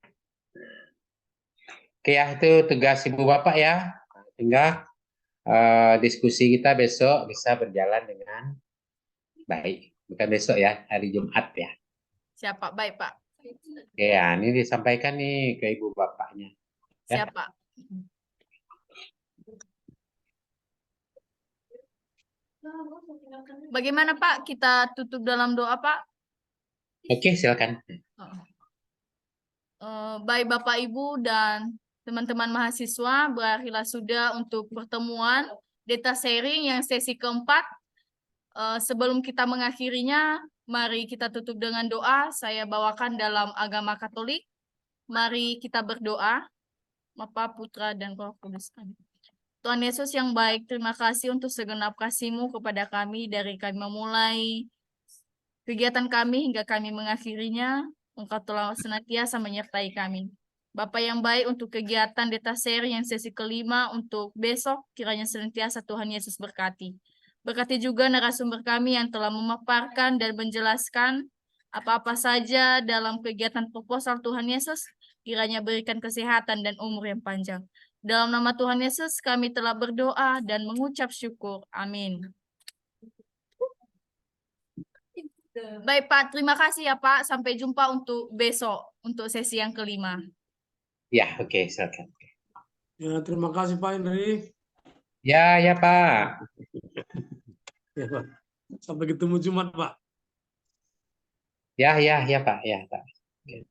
Oke ya, itu tugas Ibu Bapak ya. Sehingga diskusi kita besok bisa berjalan dengan baik. Bukan besok ya, hari Jumat ya. Siapa? Baik Pak. Oke ya, ini disampaikan nih ke Ibu Bapaknya. Ya. Siapa? Bagaimana Pak? Kita tutup dalam doa Pak. Oke, silakan. Baik Bapak Ibu dan teman-teman mahasiswa, berakhirlah sudah untuk pertemuan data sharing yang sesi keempat. Sebelum kita mengakhirinya, mari kita tutup dengan doa. Saya bawakan dalam agama Katolik. Mari kita berdoa. Bapa, Putra, dan Roh Kudus. Amin. Tuhan Yesus yang baik, terima kasih untuk segenap kasih-Mu kepada kami dari kami memulai kegiatan kami hingga kami mengakhirinya. Engkau telah senantiasa menyertai kami. Bapa yang baik, untuk kegiatan Data Share yang sesi kelima untuk besok, kiranya senantiasa Tuhan Yesus berkati. Berkati juga narasumber kami yang telah memaparkan dan menjelaskan apa-apa saja dalam kegiatan proposal Tuhan Yesus, kiranya berikan kesehatan dan umur yang panjang. Dalam nama Tuhan Yesus kami telah berdoa dan mengucap syukur. Amin. Baik Pak, terima kasih ya Pak. Sampai jumpa untuk besok, untuk sesi yang kelima. Ya, oke, silakan. Ya, terima kasih Pak Henry. Ya, ya Pak. Ya, Pak. Sampai ketemu Jumat, Pak. Ya, ya, ya Pak, ya Pak. Ya.